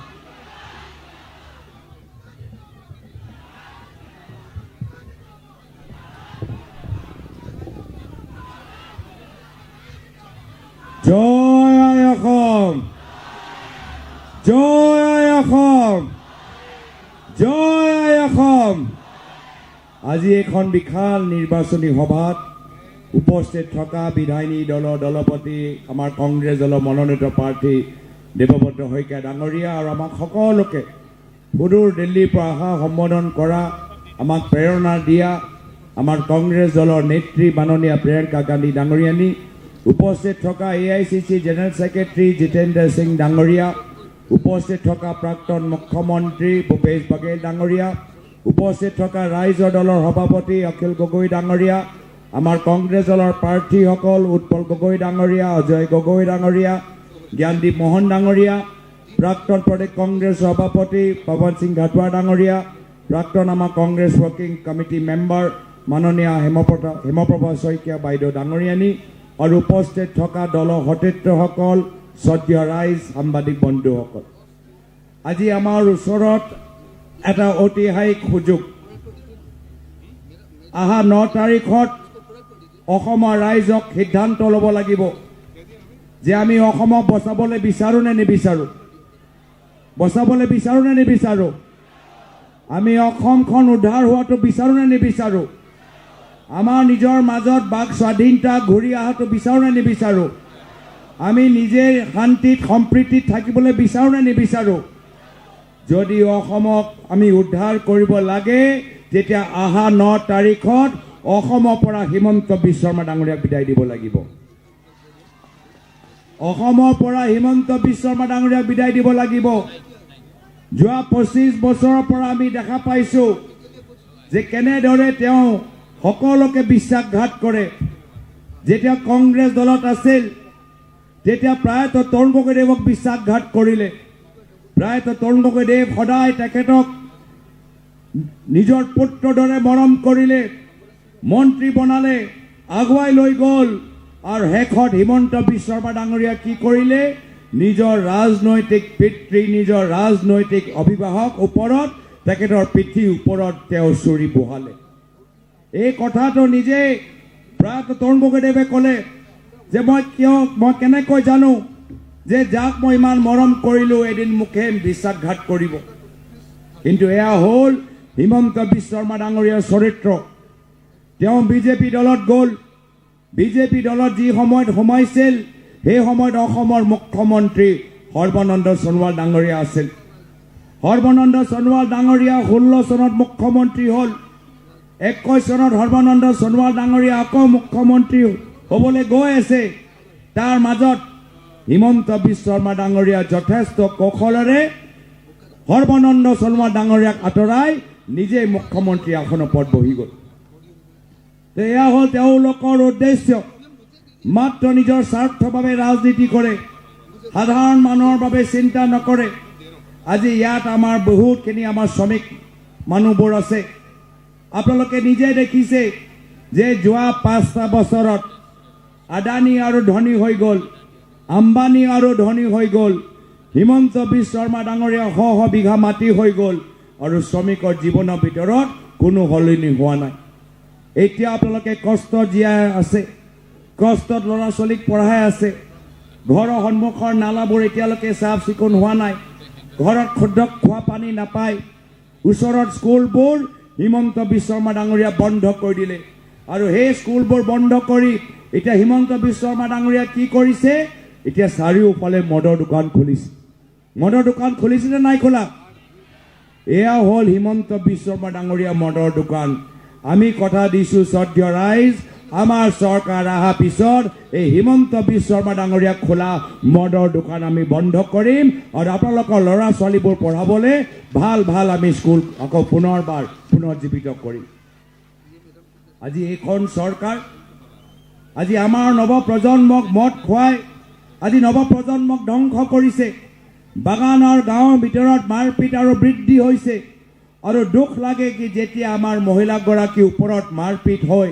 জয় আই অসম জয় আই অসম জয় আই অসম আজি এখন বিশাল নিৰ্বাচনী সভাত উপস্থিত থকা বিধায়িনী দলৰ দলপতি আমাৰ কংগ্ৰেছ দলৰ মনোনীত প্ৰাৰ্থী দেৱব্ৰত শইকীয়া ডাঙৰীয়া আৰু আমাক সকলোকে সুদূৰ দিল্লীৰ পৰা অহা সম্বোধন কৰা আমাক প্ৰেৰণা দিয়া আমাৰ কংগ্ৰেছ দলৰ নেত্ৰী মাননীয়া প্ৰিয়ংকা গান্ধী ডাঙৰীয়ানী উপস্থিত থকা AICC general secretary Jitendra Singh ডাঙৰীয়া উপস্থিত থকা প্ৰাক্তন মুখ্যমন্ত্ৰী ভূপেশ বাঘেল ডাঙৰীয়া উপস্থিত থকা ৰাইজৰ দলৰ সভাপতি অখিল গগৈ ডাঙৰীয়া আমাৰ কংগ্ৰেছ দলৰ প্ৰাৰ্থীসকল উৎপল গগৈ ডাঙৰীয়া অজয় গগৈ ডাঙৰীয়া জ্ঞানদীপ মোহন ডাঙৰীয়া প্ৰাক্তন প্ৰদেশ কংগ্ৰেছ সভাপতি পৱন সিং ঘাটোৱা ডাঙৰীয়া প্ৰাক্তন আমাৰ কংগ্ৰেছ ৱৰ্কিং কমিটি মেম্বাৰ মাননীয়া হেমপ্ৰভা শইকীয়া বাইদেউ ডাঙৰীয়ানী আৰু উপস্থিত থকা দলৰ সতীৰ্থসকল শ্ৰদ্ধেয় ৰাইজ সাংবাদিক বন্ধুসকল আজি আমাৰ ওচৰত এটা ঐতিহাসিক সুযোগ অহা 9 তাৰিখত অসমৰ ৰাইজক সিদ্ধান্ত ল'ব লাগিব যে আমি অসমক বচাবলৈ বিচাৰোঁ নে নিবিচাৰোঁ বচাবলৈ বিচাৰোঁ নে নিবিচাৰোঁ আমি অসমখন উদ্ধাৰ হোৱাটো বিচাৰোঁ নে নিবিচাৰোঁ আমাৰ নিজৰ মাজত বাক স্বাধীনতা ঘূৰি অহাটো বিচাৰোঁ নে নিবিচাৰোঁ আমি নিজে শান্তিত সম্প্ৰীতিত থাকিবলৈ বিচাৰোঁ নে নিবিচাৰোঁ যদি অসমক আমি উদ্ধাৰ কৰিব লাগে তেতিয়া অহা 9 তাৰিখত অসমৰ পৰা হিমন্ত বিশ্ব শৰ্মা ডাঙৰীয়াক বিদায় দিব লাগিব অসমৰ পৰা হিমন্ত বিশ্ব শৰ্মা ডাঙৰীয়াক বিদায় দিব লাগিব যোৱা 25 বছৰৰ পৰা আমি দেখা পাইছোঁ যে কেনেদৰে তেওঁ সকলোকে বিশ্বাসঘাত কৰে যেতিয়া কংগ্ৰেছ দলত আছিল তেতিয়া প্ৰায়তঃ তৰুণ গগৈদেৱক বিশ্বাসঘাত কৰিলে প্ৰায়তঃ তৰুণ গগৈদেৱ সদায় তেখেতক নিজৰ পুত্ৰৰ দৰে মৰম কৰিলে মন্ত্ৰী বনালে আগুৱাই লৈ গ'ল আৰু শেষত হিমন্ত বিশ্ব শৰ্মা ডাঙৰীয়া কি কৰিলে নিজৰ ৰাজনৈতিক পিতৃ নিজৰ ৰাজনৈতিক অভিভাৱক ওপৰত তেখেতৰ পিঠিৰ ওপৰত তেওঁ চুৰি বহালে এই কথাটো নিজে প্ৰায়তঃ তৰুণ গগৈদেৱে ক'লে যে মই কেনেকৈ জানো যে যাক মই ইমান মৰম কৰিলোঁ এদিন মুখে বিশ্বাসঘাত কৰিব কিন্তু এয়া হ'ল হিমন্ত বিশ্ব শৰ্মা ডাঙৰীয়াৰ চৰিত্ৰ তেওঁ বিজেপি দলত গ'ল বিজেপি দলত যি সময়ত সোমাইছিল সেই সময়ত অসমৰ মুখ্যমন্ত্ৰী সৰ্বানন্দ সোণোৱাল ডাঙৰীয়া আছিল সৰ্বানন্দ সোণোৱাল ডাঙৰীয়া 16 চনত মুখ্যমন্ত্ৰী হ'ল 21 চনত সৰ্বানন্দ সোণোৱাল ডাঙৰীয়া আকৌ মুখ্যমন্ত্ৰী হ'বলৈ গৈ আছে তাৰ মাজত হিমন্ত বিশ্ব শৰ্মা ডাঙৰীয়া যথেষ্ট কৌশলেৰে সৰ্বানন্দ সোণোৱাল ডাঙৰীয়াক আঁতৰাই নিজে মুখ্যমন্ত্ৰী আসনৰ ওপৰত বহি গ'ল এয়া হ'ল তেওঁলোকৰ উদ্দেশ্য মাত্ৰ নিজৰ স্বাৰ্থৰ বাবে ৰাজনীতি কৰে সাধাৰণ মানুহৰ বাবে চিন্তা নকৰে আজি ইয়াত আমাৰ বহুতখিনি আমাৰ শ্ৰমিক মানুহবোৰ আছে আপোনালোকে নিজে দেখিছে যে যোৱা 5টা বছৰত আদানী আৰু ধনী হৈ গ'ল আম্বানী আৰু ধনী হৈ গ'ল হিমন্ত বিশ্ব শৰ্মা ডাঙৰীয়া শ বিঘা মাটি হৈ গ'ল আৰু শ্ৰমিকৰ জীৱনৰ ভিতৰত কোনো সলনি হোৱা নাই এতিয়া আপোনালোকে কষ্ট জীয়াই আছে কষ্টত ল'ৰা ছোৱালীক পঢ়াই আছে ঘৰৰ সন্মুখৰ নালাবোৰ এতিয়ালৈকে চাফ চিকুণ হোৱা নাই ঘৰত শুদ্ধ খোৱা পানী নাপায় ওচৰত স্কুলবোৰ হিমন্ত বিশ্ব শৰ্মা ডাঙৰীয়া বন্ধ কৰি দিলে আৰু সেই স্কুলবোৰ বন্ধ কৰি এতিয়া হিমন্ত বিশ্ব শৰ্মা ডাঙৰীয়া কি কৰিছে এতিয়া চাৰিওফালে মদৰ দোকান খুলিছে মদৰ দোকান খুলিছেনে নাই খোলা? এয়া হ'ল হিমন্ত বিশ্ব শৰ্মা ডাঙৰীয়া মদৰ দোকান। আমি কথা দিছোঁ শ্ৰদ্ধেয় ৰাইজ, আমাৰ চৰকাৰ অহাৰ পিছত এই হিমন্ত বিশ্ব শৰ্মা ডাঙৰীয়া খোলা মদৰ দোকান আমি বন্ধ কৰিম আৰু আপোনালোকৰ ল'ৰা ছোৱালীবোৰ পঢ়াবলৈ ভাল ভাল আমি স্কুল আকৌ পুনৰ্জীৱিত কৰিম। আজি এইখন চৰকাৰ আজি আমাৰ নৱপ্ৰজন্মক মদ খুৱাই আজি নৱপ্ৰজন্মক ধ্বংস কৰিছে। বাগানৰ গাঁৱৰ ভিতৰত মাৰপিট আৰু বৃদ্ধি হৈছে আৰু দুখ লাগে কি যেতিয়া আমাৰ মহিলাগৰাকীৰ ওপৰত মাৰপিট হয়,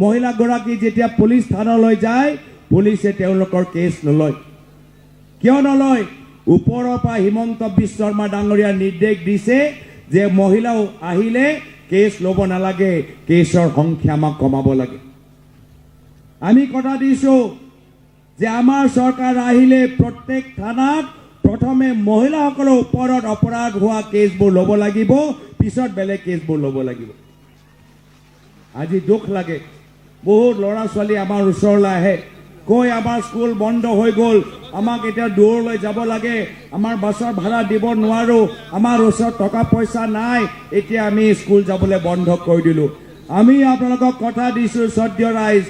মহিলাগৰাকী যেতিয়া পুলিচ থানালৈ যায়, পুলিচে তেওঁলোকৰ কেছ নলয়। কিয় নলয়? ওপৰৰ পৰা হিমন্ত বিশ্ব শৰ্মা ডাঙৰীয়া নিৰ্দেশ দিছে যে মহিলাও আহিলে কেছ ল'ব নালাগে, কেছৰ সংখ্যা আমাক কমাব লাগে। আমি কথা দিছোঁ যে আমাৰ চৰকাৰ আহিলে প্ৰত্যেক থানাত প্ৰথমে মহিলাসকলৰ ওপৰত অপৰাধ হোৱা কেছবোৰ ল'ব লাগিব, পিছত বেলেগ কেছবোৰ ল'ব লাগিব। আজি দুখ লাগে, বহুত ল'ৰা ছোৱালী আমাৰ ওচৰলৈ আহে, কৈ আমাৰ স্কুল বন্ধ হৈ গ'ল, আমাক এতিয়া দূৰলৈ যাব লাগে, আমাৰ বাছৰ ভাড়া দিব নোৱাৰোঁ, আমাৰ ওচৰত টকা পইচা নাই, এতিয়া আমি স্কুল যাবলৈ বন্ধ কৰি দিলোঁ। আমি আপোনালোকক কথা দিছোঁ শ্ৰদ্ধেয় ৰাইজ,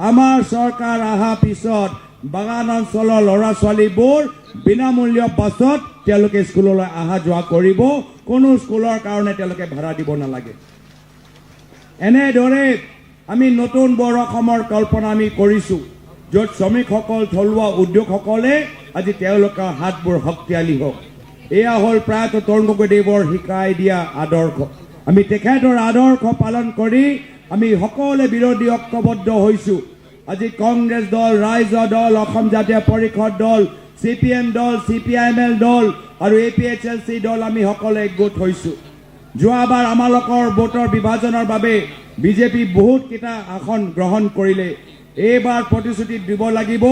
আমাৰ চৰকাৰ অহাৰ পিছত বাগান অঞ্চলৰ ল'ৰা ছোৱালীবোৰ বিনামূল্য বাছত তেওঁলোকে স্কুললৈ অহা যোৱা কৰিব, কোনো স্কুলৰ কাৰণে তেওঁলোকে ভাড়া দিব নালাগে। এনেদৰে আমি নতুন বৰ অসমৰ কল্পনা আমি কৰিছোঁ, য'ত শ্ৰমিকসকল থলুৱা উদ্যোগসকলে আজি তেওঁলোকৰ হাতবোৰ শক্তিশালী হওক। এয়া হ'ল প্ৰায়ত তৰুণ গগৈদেৱৰ শিকাই দিয়া আদৰ্শ। আমি তেখেতৰ আদৰ্শ পালন কৰি আমি সকলোৱে বিৰোধী ঐক্যবদ্ধ হৈছোঁ। আজি কংগ্ৰেছ দল, ৰাইজৰ দল, অসম জাতীয় পৰিষদ দল, CPM দল, CPIML দল আৰু APHLC দল আমি সকলোৱে একগোট হৈছোঁ। যোৱাবাৰ আমালোকৰ ভোটৰ বিভাজনৰ বাবে বিজেপি বহুতকেইটা আসন গ্ৰহণ কৰিলে। এইবাৰ প্ৰতিশ্ৰুতি দিব লাগিব,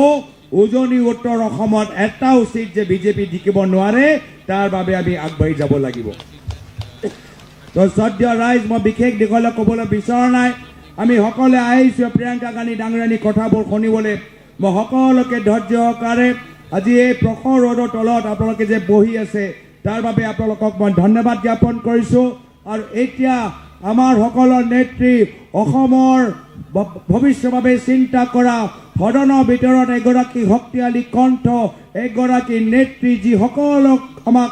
উজনি উত্তৰ অসমত এটা উচিত যে বিজেপি জিকিব নোৱাৰে, তাৰ বাবে আমি আগবাঢ়ি যাব লাগিব। তো শ্ৰদ্ধেয় ৰাইজ, মই বিশেষ দিশলৈ ক'বলৈ বিচৰা নাই। আমি সকলোৱে আহিছোঁ প্ৰিয়ংকা গান্ধী ডাঙৰীয়ানীৰ কথাবোৰ শুনিবলৈ। মই সকলোকে ধৈৰ্য সহকাৰে আজি এই প্ৰখৰ ৰ'দৰ তলত আপোনালোকে যে বহি আছে তাৰ বাবে আপোনালোকক মই ধন্যবাদ জ্ঞাপন কৰিছোঁ। আৰু এতিয়া আমাৰ সকলৰ নেত্ৰী, অসমৰ ভৱিষ্যতৰ বাবে চিন্তা কৰা সদনৰ ভিতৰত এগৰাকী শক্তিশালী কণ্ঠ, এগৰাকী নেত্ৰী যিসকলক আমাক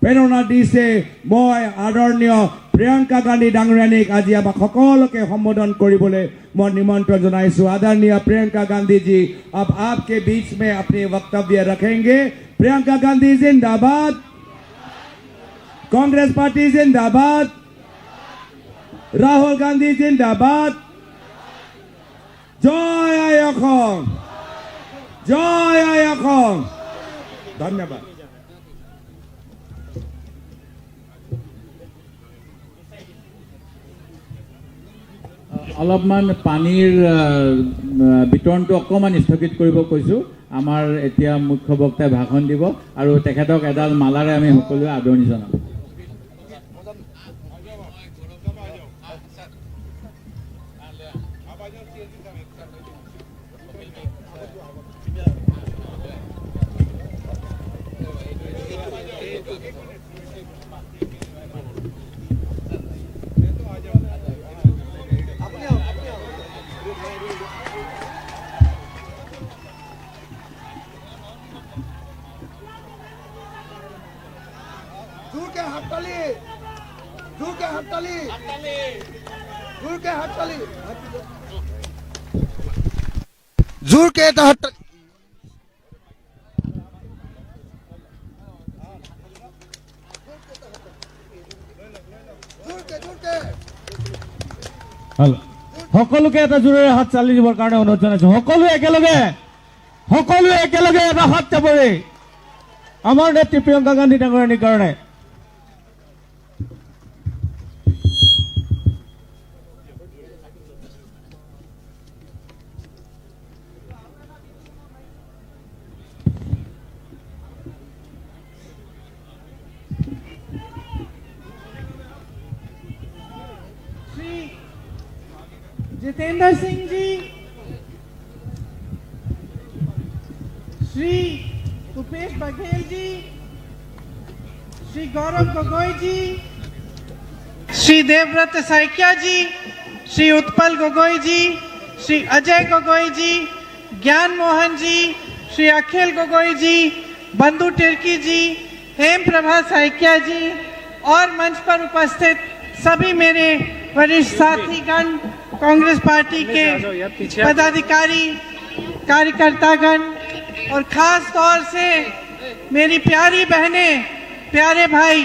প্ৰেৰণা দিছে, মই আদৰণীয় প্ৰিয়ংকা গান্ধী ডাঙৰীয়ানীক আজি আমাক সকলোকে সম্বোধন কৰিবলৈ মই নিমন্ত্ৰণ জনাইছোঁ। आदरणीय प्रियंका गांधी जी, अब आपके बीच में अपने वक्तव्य रखेंगे। प्रियंका गांधी जिंदाबाद, कांग्रेस पार्टी जिंदाबाद, राहुल गांधी जिंदाबाद, जय आय असम, जय आय असम। धन्यवाद। অলপমান পানীৰ বিতৰণটো অকণমান স্থগিত কৰিব কৈছোঁ। আমাৰ এতিয়া মুখ্য বক্তাই ভাষণ দিব আৰু তেখেতক এডাল মালাৰে আমি সকলোৱে আদৰণি জনাম। जोर के हड़ताली, जोर के हड़ताली, जोर के हड़ताली, जोर के हड़ताली। সকলোকে এটা জোৰেৰে হাত চালি দিবৰ কাৰণে অনুৰোধ জনাইছোঁ। সকলোৱে একেলগে এটা হাত চাপৰি আমাৰ নেত্ৰী প্ৰিয়ংকা গান্ধী ডাঙৰীয়ানীৰ কাৰণে। जितेंद्र सिंह जी, श्री भूपेश बघेल जी, श्री गौरव गोगोई जी, श्री देवव्रत सैकिया जी, श्री उत्पल गोगोई जी, श्री अजय गोगोई जी, ज्ञान मोहन जी, श्री अखिल गोगोई जी, बंधु तिर्की जी, हेम प्रभा सैकिया जी और मंच पर उपस्थित सभी मेरे वरिष्ठ साथीगण, कांग्रेस पार्टी के पदाधिकारी, कार्यकर्तागण और खास तौर से मेरी प्यारी बहनें, प्यारे भाई,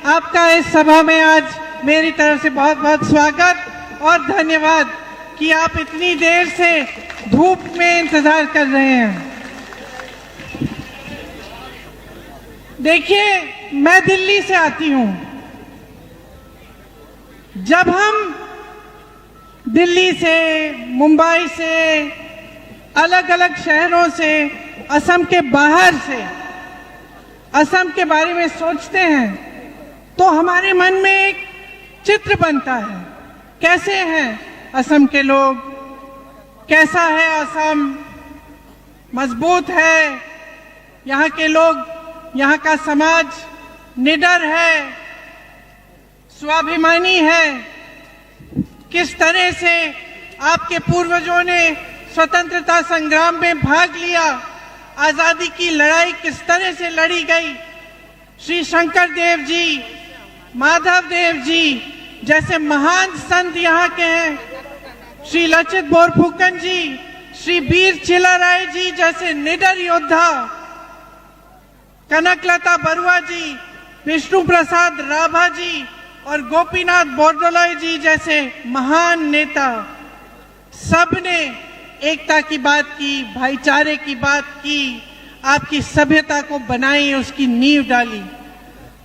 आपका इस सभा में आज मेरी तरफ से बहुत बहुत स्वागत और धन्यवाद कि आप इतनी देर से धूप में इंतजार कर रहे हैं। देखिए, मैं दिल्ली से आती हूं। जब हम दिल्ली से, मुंबई से, अलग अलग शहरों से, असम के बाहर से असम के बारे में सोचते हैं तो हमारे मन में एक चित्र बनता है। कैसे हैं असम के लोग, कैसा है असम, मजबूत है यहाँ के लोग, यहाँ का समाज निडर है, स्वाभिमानी है, किस तरह से आपके पूर्वजों ने स्वतंत्रता संग्राम में भाग लिया, आजादी की लड़ाई किस तरह से लड़ी गई। श्री शंकर देव जी, माधव देव जी जैसे महान संत यहाँ के हैं, श्री लचित बोरफुकन जी, श्री वीर चिल्लाराय जी जैसे निडर योद्धा, कनकलता बरुआ जी, विष्णु प्रसाद राभा जी और गोपीनाथ बोरदोलोई जी जैसे महान नेता, सबने एकता की बात की, भाईचारे की बात की, आपकी सभ्यता को बनाई, उसकी नींव डाली।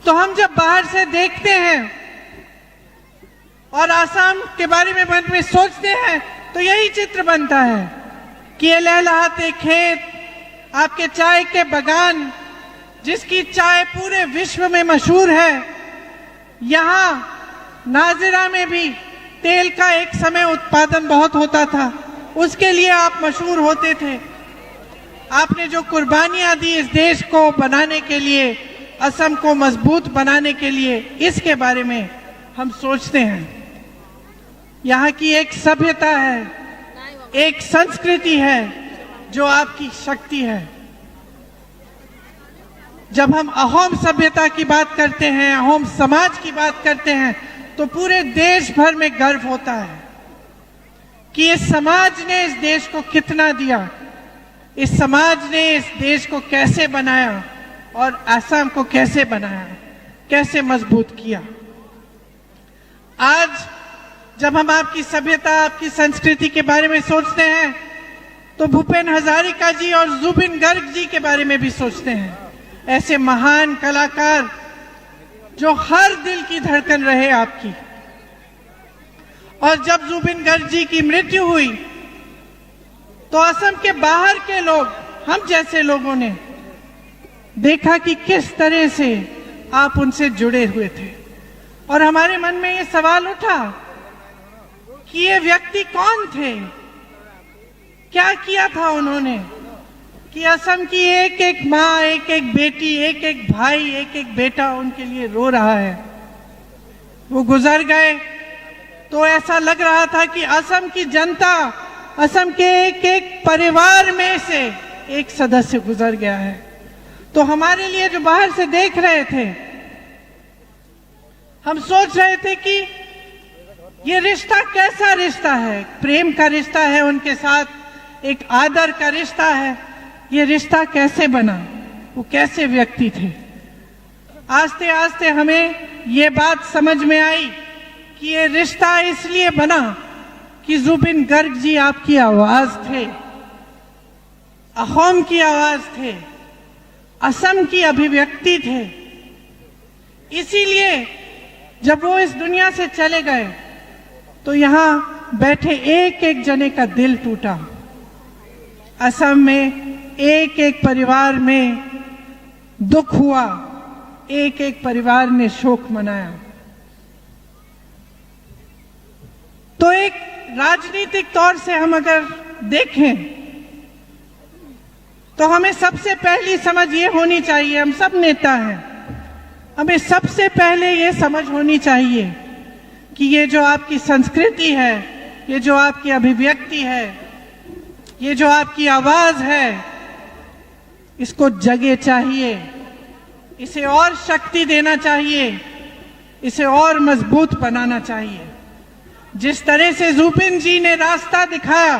तो हम जब बाहर से देखते हैं और आसाम के बारे में मन में सोचते हैं तो यही चित्र बनता है कि ये लहलहाते खेत, आपके चाय के बागान, जिसकी चाय पूरे विश्व में मशहूर है। यहाँ नाजिरा में भी तेल का एक समय उत्पादन बहुत होता था, उसके लिए आप मशहूर होते थे। आपने जो कुर्बानियां दी इस देश को बनाने के लिए, असम को मजबूत बनाने के लिए, इसके बारे में हम सोचते हैं। यहाँ की एक सभ्यता है, एक संस्कृति है जो आपकी शक्ति है। जब हम अहोम सभ्यता की बात करते हैं, अहोम समाज की बात करते हैं तो पूरे देश भर में गर्व होता है कि इस समाज ने इस देश को कितना दिया, इस समाज ने इस देश को कैसे बनाया और असम को कैसे बनाया, कैसे मजबूत किया। आज जब हम आपकी सभ्यता, आपकी संस्कृति के बारे में सोचते हैं तो भूपेन हजारिका जी और जुबिन गर्ग जी के बारे में भी सोचते हैं। ऐसे महान कलाकार जो हर दिल की धड़कन रहे आपकी। और जब जुबिन गर्ग जी की मृत्यु हुई तो असम के बाहर के लोग, हम जैसे लोगों ने देखा कि किस तरह से आप उनसे जुड़े हुए थे और हमारे मन में ये सवाल उठा कि ये व्यक्ति कौन थे, क्या किया था उन्होंने कि असम की एक एक माँ, एक एक बेटी, एक एक भाई, एक एक बेटा उनके लिए रो रहा है। वो गुजर गए तो ऐसा लग रहा था कि असम की जनता, असम के एक एक परिवार में से एक सदस्य गुजर गया है। तो हमारे लिए जो बाहर से देख रहे थे, हम सोच रहे थे कि ये रिश्ता कैसा रिश्ता है, प्रेम का रिश्ता है उनके साथ, एक आदर का रिश्ता है। ये रिश्ता कैसे बना, वो कैसे व्यक्ति थे। आस्ते आस्ते हमें ये बात समझ में आई कि ये रिश्ता इसलिए बना कि जुबिन गर्ग जी आपकी आवाज थे, अहोम की आवाज थे, असम की अभिव्यक्ति थे। इसीलिए जब वो इस दुनिया से चले गए तो यहाँ बैठे एक एक जने का दिल टूटा। असम में एक एक परिवार में दुख हुआ, एक एक परिवार ने शोक मनाया। तो एक राजनीतिक तौर से हम अगर देखें तो हमें सबसे पहली समझ ये होनी चाहिए, हम सब नेता हैं, हमें सबसे पहले ये समझ होनी चाहिए कि ये जो आपकी संस्कृति है, ये जो आपकी अभिव्यक्ति है, ये जो आपकी आवाज है, इसको जगह चाहिए, इसे और शक्ति देना चाहिए, इसे और मजबूत बनाना चाहिए। जिस तरह से जुपिन जी ने रास्ता दिखाया,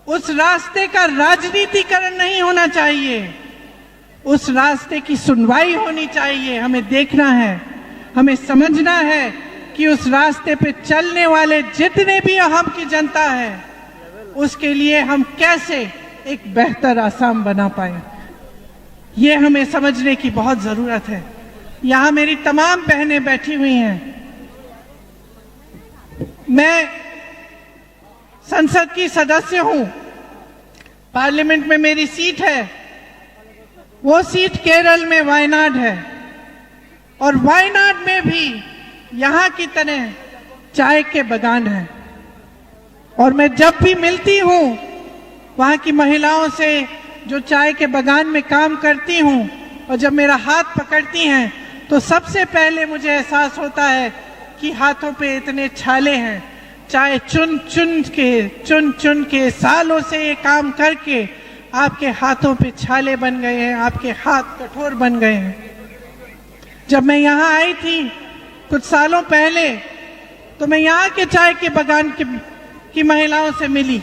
उस रास्ते का राजनीतिकरण नहीं होना चाहिए, उस रास्ते की सुनवाई होनी चाहिए। हमें देखना है, हमें समझना है कि उस रास्ते पे चलने वाले जितने भी अहम की जनता है, उसके लिए हम कैसे एक बेहतर आसाम बना पाए, ये हमें समझने की बहुत जरूरत है। यहां मेरी तमाम बहनें बैठी हुई हैं। मैं संसद की सदस्य हूं, पार्लियामेंट में मेरी सीट है। वो सीट केरल में वायनाड है, और वायनाड में भी यहां की तरह चाय के बागान हैं। और मैं जब भी मिलती हूं वहां की महिलाओं से जो चाय के बागान में काम करती हूं, और जब मेरा हाथ पकड़ती हैं, तो सबसे पहले मुझे एहसास होता है कि हाथों पे इतने छाले हैं। चाय चुन चुन के सालों से ये काम करके आपके हाथों पे छाले बन गए हैं, आपके हाथ कठोर बन गए हैं। जब मैं यहाँ आई थी कुछ सालों पहले, तो मैं यहाँ के चाय के बागान की महिलाओं से मिली,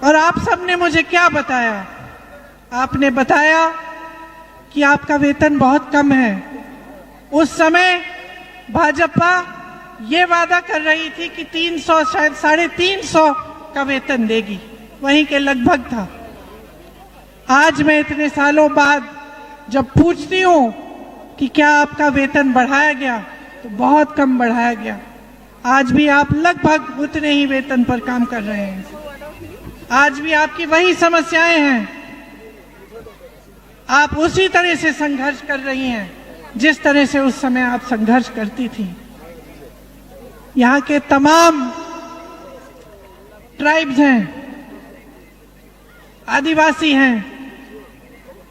और आप सबने मुझे क्या बताया? आपने बताया कि आपका वेतन बहुत कम है। उस समय भाजपा ये वादा कर रही थी कि 300, शायद 350 का वेतन देगी, वहीं के लगभग था। आज मैं इतने सालों बाद जब पूछती हूं कि क्या आपका वेतन बढ़ाया गया, तो बहुत कम बढ़ाया गया। आज भी आप लगभग उतने ही वेतन पर काम कर रहे हैं। आज भी आपकी वही समस्याएं हैं, आप उसी तरह से संघर्ष कर रही हैं जिस तरह से उस समय आप संघर्ष करती थी। यहाँ के तमाम ट्राइब्स हैं, आदिवासी हैं,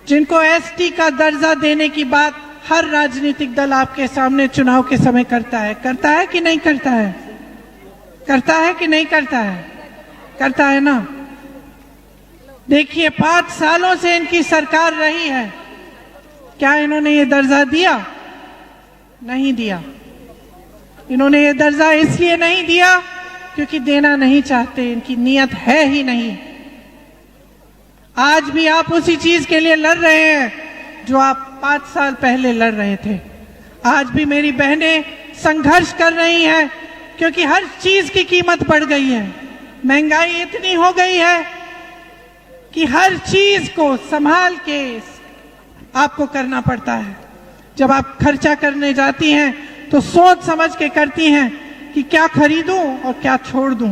जिनको एसटी का दर्जा देने की बात हर राजनीतिक दल आपके सामने चुनाव के समय करता है कि नहीं करता है? करता है कि नहीं करता है? करता है ना। देखिए, 5 सालों से इनकी सरकार रही है, क्या इन्होंने ये दर्जा दिया? नहीं दिया। इन्होंने ये दर्जा इसलिए नहीं दिया क्योंकि देना नहीं चाहते, इनकी नीयत है ही नहीं। आज भी आप उसी चीज के लिए लड़ रहे हैं जो आप 5 साल पहले लड़ रहे थे। आज भी मेरी बहनें संघर्ष कर रही हैं क्योंकि हर चीज की कीमत बढ़ गई है। महंगाई इतनी हो गई है कि हर चीज को संभाल के आपको करना पड़ता है। जब आप खर्चा करने जाती हैं तो सोच समझ के करती हैं कि क्या खरीदूं और क्या छोड़ दूं।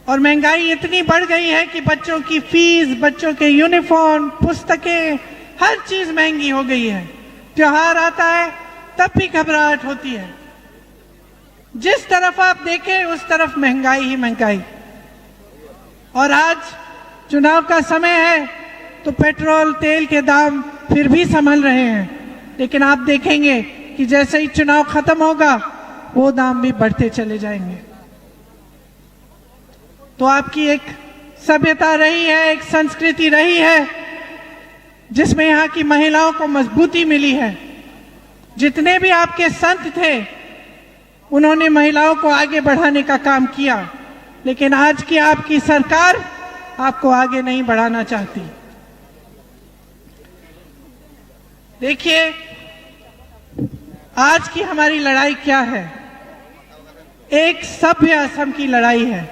और महंगाई इतनी बढ़ गई है कि बच्चों की फीस, बच्चों के यूनिफॉर्म, पुस्तकें, हर चीज महंगी हो गई है। त्योहार आता है तब भी घबराहट होती है। जिस तरफ आप देखें उस तरफ महंगाई ही महंगाई। और आज चुनाव का समय है तो पेट्रोल तेल के दाम फिर भी संभल रहे हैं, लेकिन आप देखेंगे कि जैसे ही चुनाव खत्म होगा वो दाम भी बढ़ते चले जाएंगे। तो आपकी एक सभ्यता रही है, एक संस्कृति रही है जिसमें यहाँ की महिलाओं को मजबूती मिली है। जितने भी आपके संत थे उन्होंने महिलाओं को आगे बढ़ाने का काम किया, लेकिन आज की आपकी सरकार आपको आगे नहीं बढ़ाना चाहती। देखिए, आज की हमारी लड़ाई क्या है? एक सभ्य असम की लड़ाई है,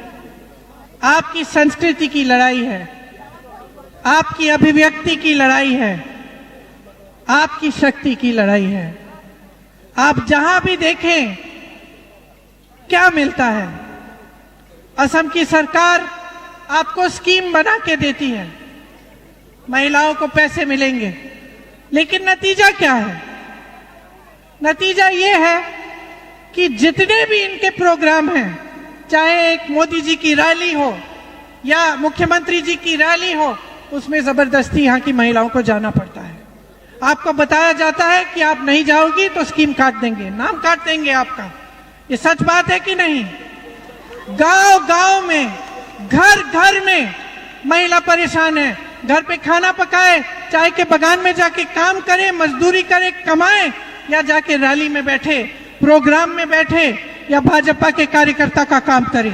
आपकी संस्कृति की लड़ाई है, आपकी अभिव्यक्ति की लड़ाई है, आपकी शक्ति की लड़ाई है। आप जहां भी देखें क्या मिलता है? असम की सरकार आपको स्कीम बना के देती है, महिलाओं को पैसे मिलेंगे, लेकिन नतीजा क्या है? नतीजा ये है कि जितने भी इनके प्रोग्राम हैं, चाहे एक मोदी जी की रैली हो या मुख्यमंत्री जी की रैली हो, उसमें जबरदस्ती यहाँ की महिलाओं को जाना पड़ता है। आपको बताया जाता है कि आप नहीं जाओगी तो स्कीम काट देंगे, नाम काट देंगे आपका। ये सच बात है कि नहीं? गांव गांव में, घर घर में महिला परेशान है। घर पे खाना पकाए, चाय के बगान में जाके काम करे, मजदूरी करे, कमाए, या जाके रैली में बैठे, प्रोग्राम में बैठे, या भाजपा के कार्यकर्ता का काम करे।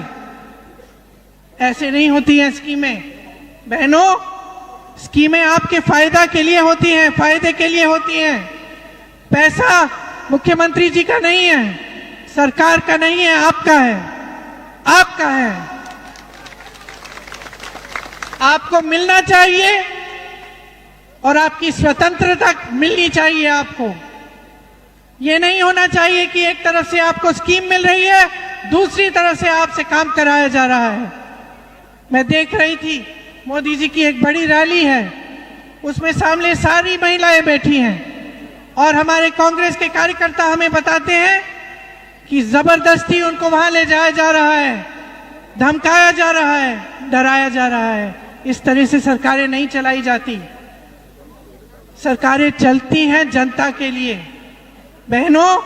ऐसे नहीं होती हैं स्कीमें बहनों। स्कीमें आपके फायदा के लिए होती हैं, फायदे के लिए होती हैं। पैसा मुख्यमंत्री जी का नहीं है, सरकार का नहीं है, आपका है, आपका है। आपको मिलना चाहिए और आपकी स्वतंत्रता मिलनी चाहिए आपको। ये नहीं होना चाहिए कि एक तरफ से आपको स्कीम मिल रही है, दूसरी तरफ से आपसे काम कराया जा रहा है। मैं देख रही थी मोदी जी की एक बड़ी रैली है, उसमें सामने सारी महिलाएं बैठी हैं और हमारे कांग्रेस के कार्यकर्ता हमें बताते हैं कि जबरदस्ती उनको वहां ले जाया जा रहा है, धमकाया जा रहा है, डराया जा रहा है। इस तरह से सरकारें नहीं चलाई जाती। सरकारें चलती हैं जनता के लिए। बहनों,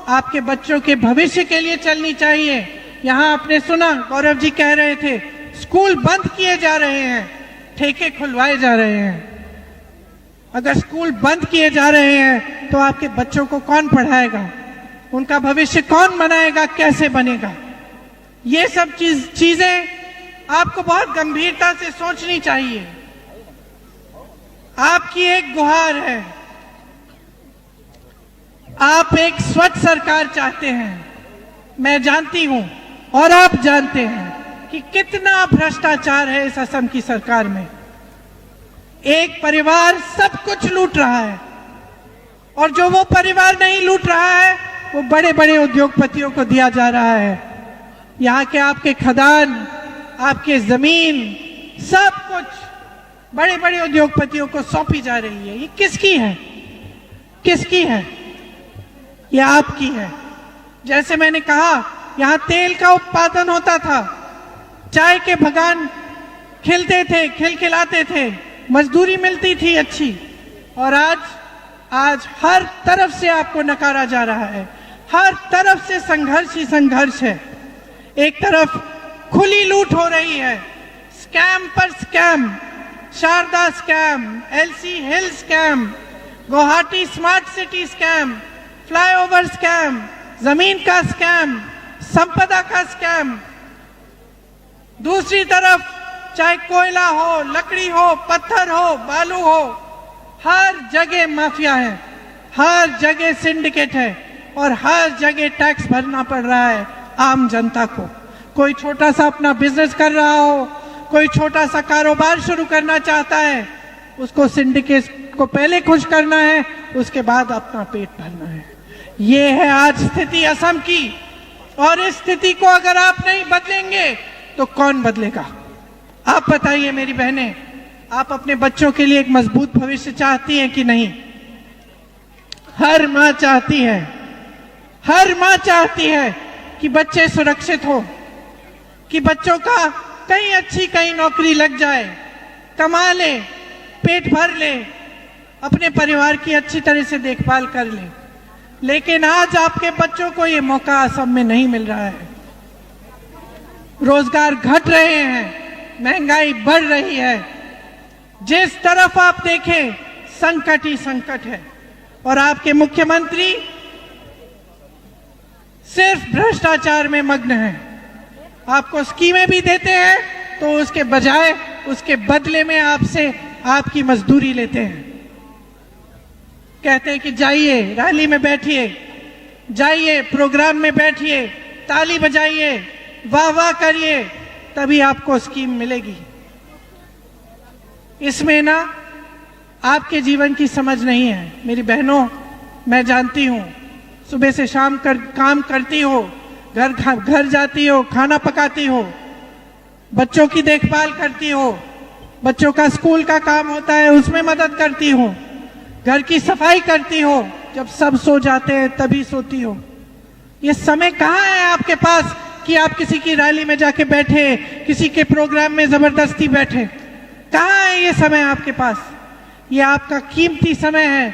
आपके बच्चों के भविष्य के लिए चलनी चाहिए। यहां आपने सुना गौरव जी कह रहे थे स्कूल बंद किए जा रहे हैं, ठेके खुलवाए जा रहे हैं। अगर स्कूल बंद किए जा रहे हैं तो आपके बच्चों को कौन पढ़ाएगा, उनका भविष्य कौन बनाएगा, कैसे बनेगा? ये सब चीजें आपको बहुत गंभीरता से सोचनी चाहिए। आपकी एक गुहार है, आप एक स्वच्छ सरकार चाहते हैं। मैं जानती हूं और आप जानते हैं कि कितना भ्रष्टाचार है इस असम की सरकार में। एक परिवार सब कुछ लूट रहा है और जो वो परिवार नहीं लूट रहा है वो बड़े बड़े उद्योगपतियों को दिया जा रहा है। यहाँ के आपके खदान, आपके जमीन, सब कुछ बड़े बड़े उद्योगपतियों को सौंपी जा रही है। ये किसकी है? किसकी है? ये आपकी है। जैसे मैंने कहा, यहाँ तेल का उत्पादन होता था, चाय के बगान खिलते थे, खिलखिलाते थे, मजदूरी मिलती थी अच्छी, और आज हर तरफ से आपको नकारा जा रहा है। हर तरफ से संघर्ष ही संघर्ष है। एक तरफ खुली लूट हो रही है, स्कैम पर scam, Sharda scam, LC hill scam, Guwahati smart city scam, flyover scam, जमीन का स्कैम, संपदा का स्कैम। दूसरी तरफ चाहे कोयला हो, लकड़ी हो, पत्थर हो, बालू हो, हर जगह माफिया है, हर जगह सिंडिकेट है और हर जगह टैक्स भरना पड़ रहा है आम जनता को। कोई छोटा सा अपना बिजनेस कर रहा हो, कोई छोटा सा कारोबार शुरू करना चाहता है, उसको सिंडिकेट को पहले खुश करना है, उसके बाद अपना पेट भरना है। ये है आज स्थिति असम की, और इस स्थिति को अगर आप नहीं बदलेंगे तो कौन बदलेगा? आप बताइए मेरी बहनें, आप अपने बच्चों के लिए एक मजबूत भविष्य चाहती हैं कि नहीं? हर मां चाहती है, हर मां चाहती है कि बच्चे सुरक्षित हो, कि बच्चों का कहीं अच्छी कहीं नौकरी लग जाए, कमा ले, पेट भर ले, अपने परिवार की अच्छी तरह से देखभाल कर ले। लेकिन आज आपके बच्चों को ये मौका असम में नहीं मिल रहा है। रोजगार घट रहे हैं, महंगाई बढ़ रही है, जिस तरफ आप देखें संकट ही संकट है, और आपके मुख्यमंत्री सिर्फ भ्रष्टाचार में मग्न हैं। आपको स्कीमें भी देते हैं तो उसके बजाय, उसके बदले में आपसे आपकी मजदूरी लेते हैं। कहते हैं कि जाइए रैली में बैठिए, जाइए प्रोग्राम में बैठिए, ताली बजाइए, वाह वाह करिए, तभी आपको स्कीम मिलेगी। इसमें ना आपके जीवन की समझ नहीं है। मेरी बहनों, मैं जानती हूं, सुबह से शाम काम करती हो, घर जाती हो, खाना पकाती हो, बच्चों की देखभाल करती हो, बच्चों का स्कूल का काम होता है उसमें मदद करती हो, घर की सफाई करती हो, जब सब सो जाते हैं तभी सोती हो। ये समय कहाँ है आपके पास कि आप किसी की रैली में जाके बैठे, किसी के प्रोग्राम में जबरदस्ती बैठे? कहाँ है ये समय आपके पास? ये आपका कीमती समय है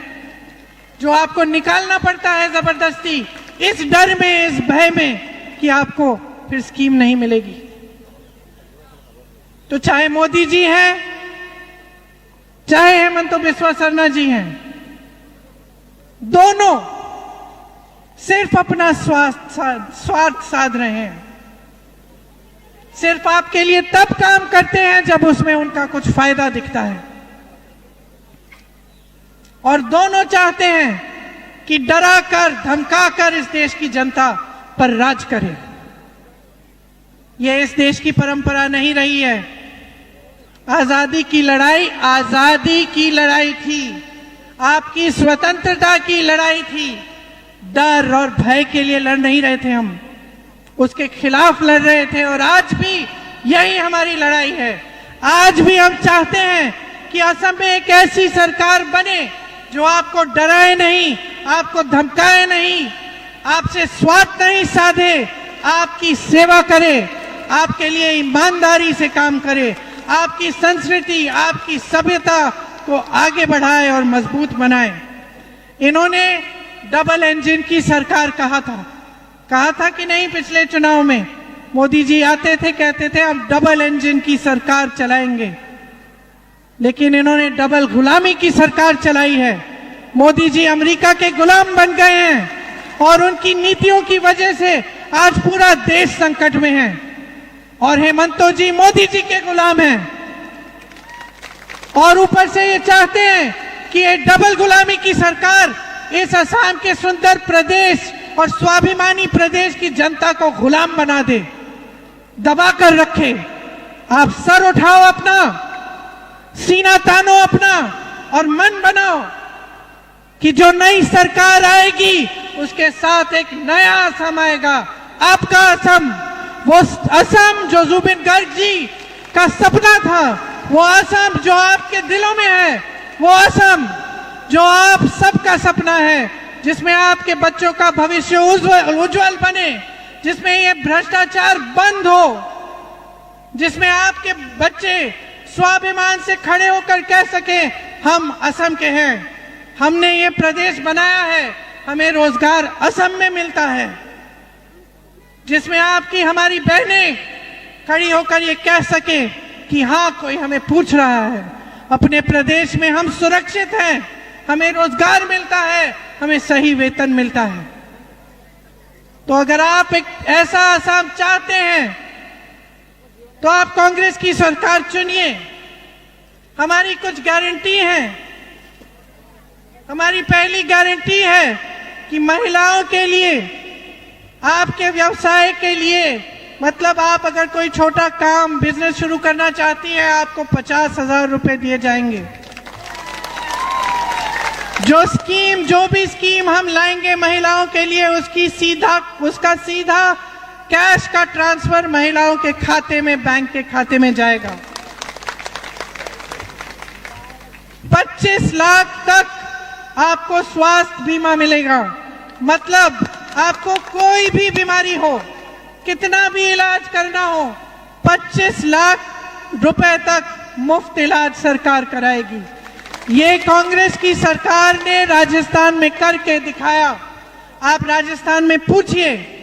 जो आपको निकालना पड़ता है जबरदस्ती, इस डर में, इस भय में कि आपको फिर स्कीम नहीं मिलेगी। तो चाहे मोदी जी हैं, चाहे हेमंत बिस्वा शर्मा जी हैं, दोनों सिर्फ अपना स्वार्थ साध रहे हैं। सिर्फ आपके लिए तब काम करते हैं जब उसमें उनका कुछ फायदा दिखता है, और दोनों चाहते हैं कि डरा कर, धमका कर इस देश की जनता पर राज करे। यह इस देश की परंपरा नहीं रही है। आजादी की लड़ाई थी, आपकी स्वतंत्रता की लड़ाई थी। डर और भय के लिए लड़ नहीं रहे थे हम, उसके खिलाफ लड़ रहे थे, और आज भी यही हमारी लड़ाई है। आज भी हम चाहते हैं कि असम में एक ऐसी सरकार बने जो आपको डराए नहीं, आपको धमकाए नहीं, आपसे स्वार्थ नहीं साधे, आपकी सेवा करे, आपके लिए ईमानदारी से काम करे, आपकी संस्कृति, आपकी सभ्यता को आगे बढ़ाए और मजबूत बनाए। इन्होंने डबल इंजन की सरकार कहा था कि नहीं? पिछले चुनाव में मोदी जी आते थे, कहते थे हम डबल इंजन की सरकार चलाएंगे, लेकिन इन्होंने डबल गुलामी की सरकार चलाई है। मोदी जी अमेरिका के गुलाम बन गए हैं, और उनकी नीतियों की वजह से आज पूरा देश संकट में है, और हेमंतो जी मोदी जी के गुलाम हैं, और ऊपर से ये चाहते हैं कि ये डबल गुलामी की सरकार इस असम के सुंदर प्रदेश और स्वाभिमानी प्रदेश की जनता को गुलाम बना दे, दबा कर रखे। आप सर उठाओ अपना, सीना तानो अपना, और मन बनाओ कि जो नई सरकार आएगी उसके साथ एक नया असम आएगा, आपका असम, वो असम जो जुबिन गर्ग जी का सपना था, वो असम जो आपके दिलों में है, वो असम जो आप सबका सपना है, जिसमें आपके बच्चों का भविष्य उज्जवल बने, जिसमें ये भ्रष्टाचार बंद हो, जिसमें आपके बच्चे स्वाभिमान से खड़े होकर कह सके हम असम के हैं, हमने ये प्रदेश बनाया है, हमें रोजगार असम में मिलता है, जिसमें आपकी हमारी बहनें खड़ी होकर ये कह सके कि हाँ, कोई हमें पूछ रहा है, अपने प्रदेश में हम सुरक्षित हैं, हमें रोजगार मिलता है, हमें सही वेतन मिलता है। तो अगर आप एक ऐसा असम चाहते हैं तो आप कांग्रेस की सरकार चुनिए। हमारी कुछ गारंटी हैं। हमारी पहली गारंटी है कि महिलाओं के लिए, आपके व्यवसाय के लिए, मतलब आप अगर कोई छोटा काम, बिजनेस शुरू करना चाहती है, आपको 50,000 रुपए दिए जाएंगे। जो भी स्कीम हम लाएंगे महिलाओं के लिए, उसका सीधा कैश का ट्रांसफर महिलाओं के खाते में, बैंक के खाते में जाएगा। 25 लाख तक आपको स्वास्थ्य बीमा मिलेगा। मतलब आपको कोई भी बीमारी हो, कितना भी इलाज करना हो, 25 लाख रुपए तक मुफ्त इलाज सरकार कराएगी। ये कांग्रेस की सरकार ने राजस्थान में करके दिखाया। आप राजस्थान में पूछिए,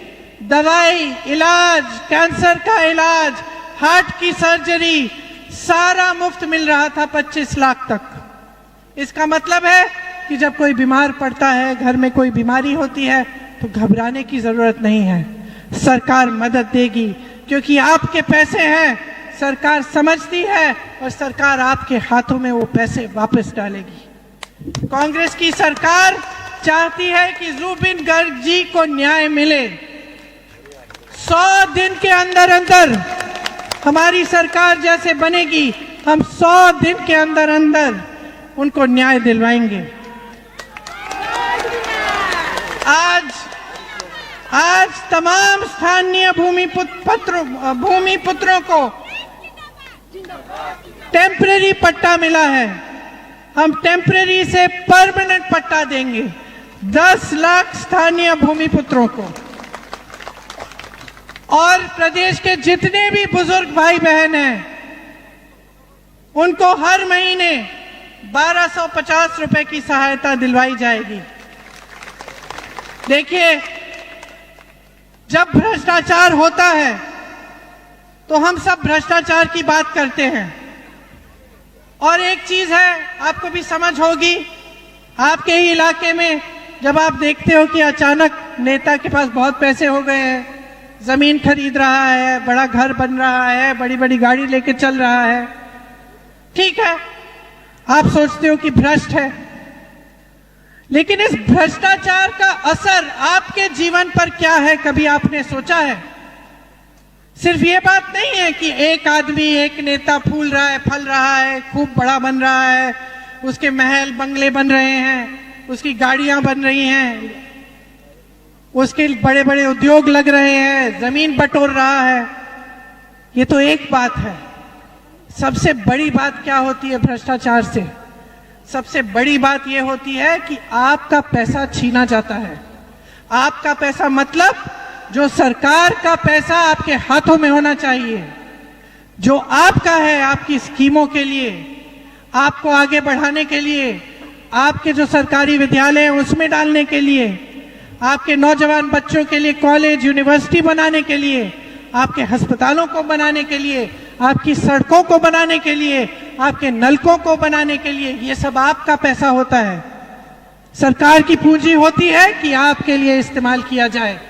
दवाई, इलाज, कैंसर का इलाज, हार्ट की सर्जरी, सारा मुफ्त मिल रहा था 25 लाख तक। इसका मतलब है कि जब कोई बीमार पड़ता है, घर में कोई बीमारी होती है, तो घबराने की जरूरत नहीं है, सरकार मदद देगी, क्योंकि आपके पैसे हैं, सरकार समझती है, और सरकार आपके हाथों में वो पैसे वापस डालेगी। कांग्रेस की सरकार चाहती है कि जुबिन गर्ग जी को न्याय मिले। 100 दिन के अंदर अंदर हमारी सरकार जैसे बनेगी, हम 100 दिन के अंदर अंदर उनको न्याय दिलवाएंगे। आज तमाम स्थानीय भूमिपुत्रों को टेम्परेरी पट्टा मिला है। हम टेम्परेरी से परमानेंट पट्टा देंगे 10 लाख स्थानीय भूमिपुत्रों को, और प्रदेश के जितने भी बुजुर्ग भाई बहन हैं, उनको हर महीने 1250 रुपए की सहायता दिलवाई जाएगी। देखिए, जब भ्रष्टाचार होता है तो हम सब भ्रष्टाचार की बात करते हैं। और एक चीज है, आपको भी समझ होगी, आपके ही इलाके में जब आप देखते हो कि अचानक नेता के पास बहुत पैसे हो गए हैं, जमीन खरीद रहा है, बड़ा घर बन रहा है, बड़ी बड़ी गाड़ी लेके चल रहा है, ठीक है, आप सोचते हो कि भ्रष्ट है। लेकिन इस भ्रष्टाचार का असर आपके जीवन पर क्या है, कभी आपने सोचा है? सिर्फ ये बात नहीं है कि एक आदमी, एक नेता फूल रहा है, फल रहा है, खूब बड़ा बन रहा है, उसके महल बंगले बन रहे हैं, उसकी गाड़ियां बन रही हैं, उसके बड़े बड़े उद्योग लग रहे हैं, जमीन बटोर रहा है। ये तो एक बात है। सबसे बड़ी बात क्या होती है भ्रष्टाचार से? सबसे बड़ी बात यह होती है कि आपका पैसा छीना जाता है। आपका पैसा मतलब जो सरकार का पैसा आपके हाथों में होना चाहिए, जो आपका है, आपकी स्कीमों के लिए, आपको आगे बढ़ाने के लिए, आपके जो सरकारी विद्यालय हैं उसमें डालने के लिए, आपके नौजवान बच्चों के लिए कॉलेज यूनिवर्सिटी बनाने के लिए, आपके अस्पतालों को बनाने के लिए, आपकी सड़कों को बनाने के लिए, आपके नलकों को बनाने के लिए, ये सब आपका पैसा होता है। सरकार की पूंजी होती है कि आपके लिए इस्तेमाल किया जाए।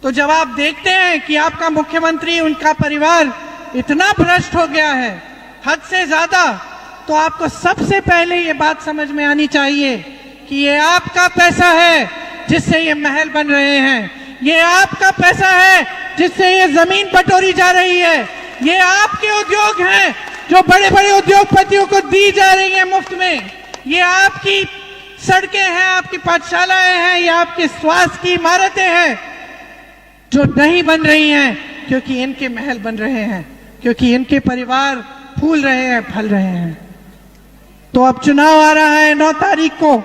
तो जब आप देखते हैं कि आपका मुख्यमंत्री, उनका परिवार इतना भ्रष्ट हो गया है, हद से ज्यादा, तो आपको सबसे पहले ये बात समझ में आनी चाहिए कि ये आपका पैसा है जिससे ये महल बन रहे हैं, ये आपका पैसा है जिससे ये जमीन बटोरी जा रही है, ये आपके उद्योग हैं जो बड़े बड़े उद्योगपतियों को दी जा रही है मुफ्त में, ये आपकी सड़कें हैं, आपकी पाठशालाएं हैं, ये आपके स्वास्थ्य की इमारतें हैं जो नहीं बन रही हैं क्योंकि इनके महल बन रहे हैं, क्योंकि इनके परिवार फूल रहे हैं, फल रहे हैं। तो अब चुनाव आ रहा है 9 तारीख को,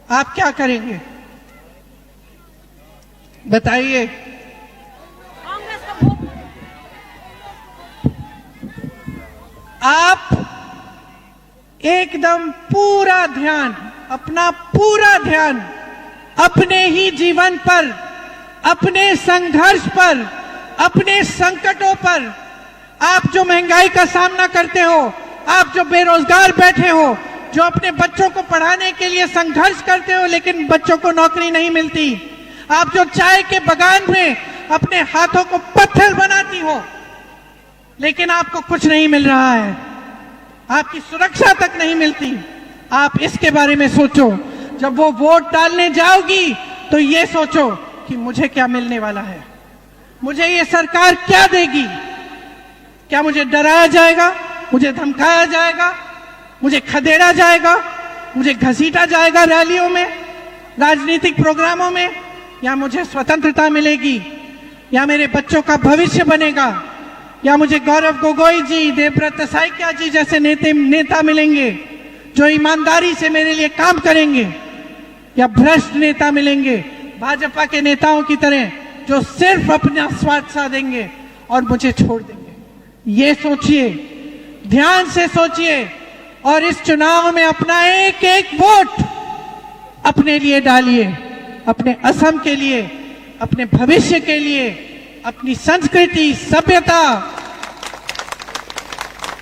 आप क्या करेंगे बताइए? आप एकदम पूरा ध्यान, अपना पूरा ध्यान अपने ही जीवन पर, अपने संघर्ष पर, अपने संकटों पर, आप जो महंगाई का सामना करते हो, आप जो बेरोजगार बैठे हो, जो अपने बच्चों को पढ़ाने के लिए संघर्ष करते हो लेकिन बच्चों को नौकरी नहीं मिलती, आप जो चाय के बगान में अपने हाथों को पत्थर बनाती हो लेकिन आपको कुछ नहीं मिल रहा है, आपकी सुरक्षा तक नहीं मिलती, आप इसके बारे में सोचो। जब वो वोट डालने जाओगी तो ये सोचो कि मुझे क्या मिलने वाला है, मुझे ये सरकार क्या देगी? क्या मुझे डराया जाएगा, मुझे धमकाया जाएगा, मुझे खदेड़ा जाएगा, मुझे घसीटा जाएगा रैलियों में, राजनीतिक प्रोग्रामों में, या मुझे स्वतंत्रता मिलेगी, या मेरे बच्चों का भविष्य बनेगा, या मुझे गौरव गोगोई जी, देवव्रत साइकिया जी जैसे नेता मिलेंगे जो ईमानदारी से मेरे लिए काम करेंगे, या भ्रष्ट नेता मिलेंगे भाजपा के नेताओं की तरह जो सिर्फ अपना स्वार्थ साधेंगे और मुझे छोड़ देंगे? ये सोचिए, ध्यान से सोचिए, और इस चुनाव में अपना एक एक वोट अपने लिए डालिए, अपने असम के लिए, अपने भविष्य के लिए, अपनी संस्कृति, सभ्यता,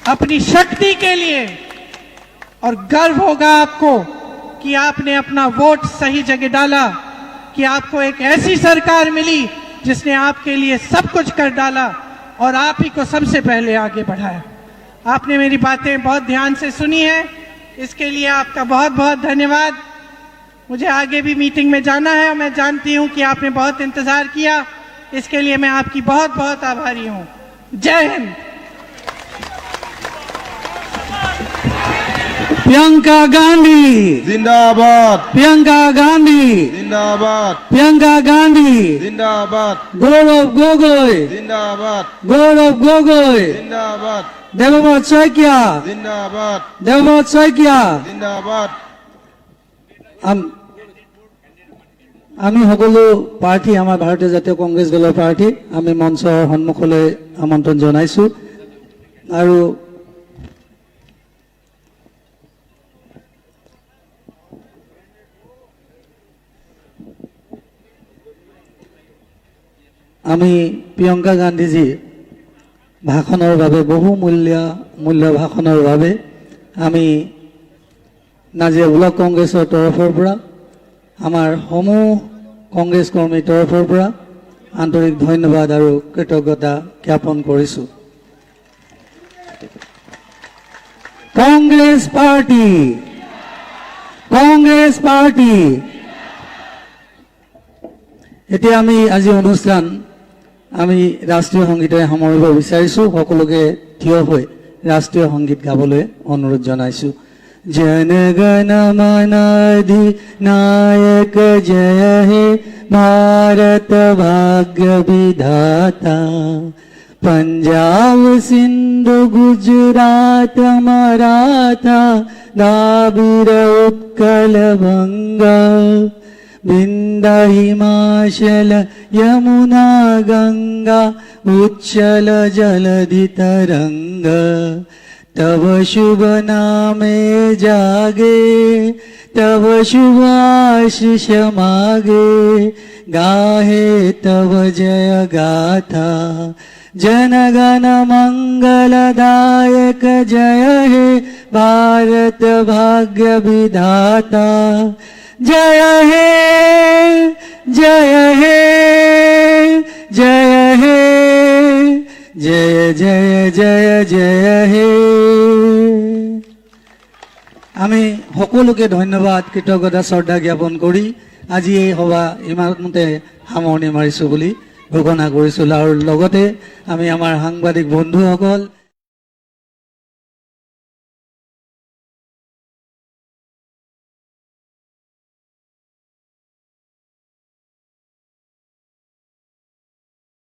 अपनी शक्ति के लिए। और गर्व होगा आपको कि आपने अपना वोट सही जगह डाला, कि आपको एक ऐसी सरकार मिली जिसने आपके लिए सब कुछ कर डाला और आप ही को सबसे पहले आगे बढ़ाया। आपने मेरी बातें बहुत ध्यान से सुनी है, इसके लिए आपका बहुत बहुत धन्यवाद। मुझे आगे भी मीटिंग में जाना है और मैं जानती हूं कि आपने बहुत इंतजार किया, इसके लिए मैं आपकी बहुत बहुत आभारी हूं। जय हिंद। प्रियंका गांधी जिंदाबाद, प्रियंका गांधी जिंदाबाद, प्रियंका गांधी जिंदाबाद, गौरव गोगोई जिंदाबाद, गौरव गोगोई जिंदाबाद, देवव्रत शइकिया जिंदाबाद, देवव्रत शइकिया। जिंदाबाद। আমি সকলো প্ৰাৰ্থী, আমাৰ ভাৰতীয় জাতীয় কংগ্ৰেছ দলৰ প্ৰাৰ্থী, আমি মঞ্চৰ সন্মুখলৈ আমন্ত্ৰণ জনাইছো। আৰু আমি প্ৰিয়ংকা গান্ধীজীৰ ভাষণৰ বাবে মূল্য ভাষণৰ বাবে আমি নাজিৰা ব্লক কংগ্ৰেছৰ তৰফৰ পৰা আমাৰ সমূহ কংগ্ৰেছ কৰ্মীৰ তৰফৰ পৰা আন্তৰিক ধন্যবাদ আৰু কৃতজ্ঞতা জ্ঞাপন কৰিছোঁ। Congress party, Congress party. এতিয়া আমি আজি অনুষ্ঠান আমি ৰাষ্ট্ৰীয় সংগীতেৰে সামৰিব বিচাৰিছোঁ। সকলোকে থিয় হৈ ৰাষ্ট্ৰীয় সংগীত গাবলৈ অনুৰোধ জনাইছোঁ। जन गण मन अधिनायक जय हे भारत भाग्य विधाता पंजाब सिंधु गुजरात मराठा द्राविड़ उत्कल बंगा विंध्य हिमाचल यमुना गंगा उच्चल जलधि तरंग तब शुभ नामे जागे तब शुभ आशीष मागे गाहे तब जय गाथा जन गण मंगलदायक जय हे भारत भाग्य विधाता जय हे जय हे जय हे जय जय जय जय हे। আমি সকলোকে ধন্যবাদ কৃতজ্ঞতা শ্ৰদ্ধা জ্ঞাপন কৰি আজি এই সভা ইমানতে সামৰণি মাৰিছোঁ বুলি ঘোষণা কৰিছোঁ। আৰু লগতে আমি আমাৰ সাংবাদিক বন্ধুসকল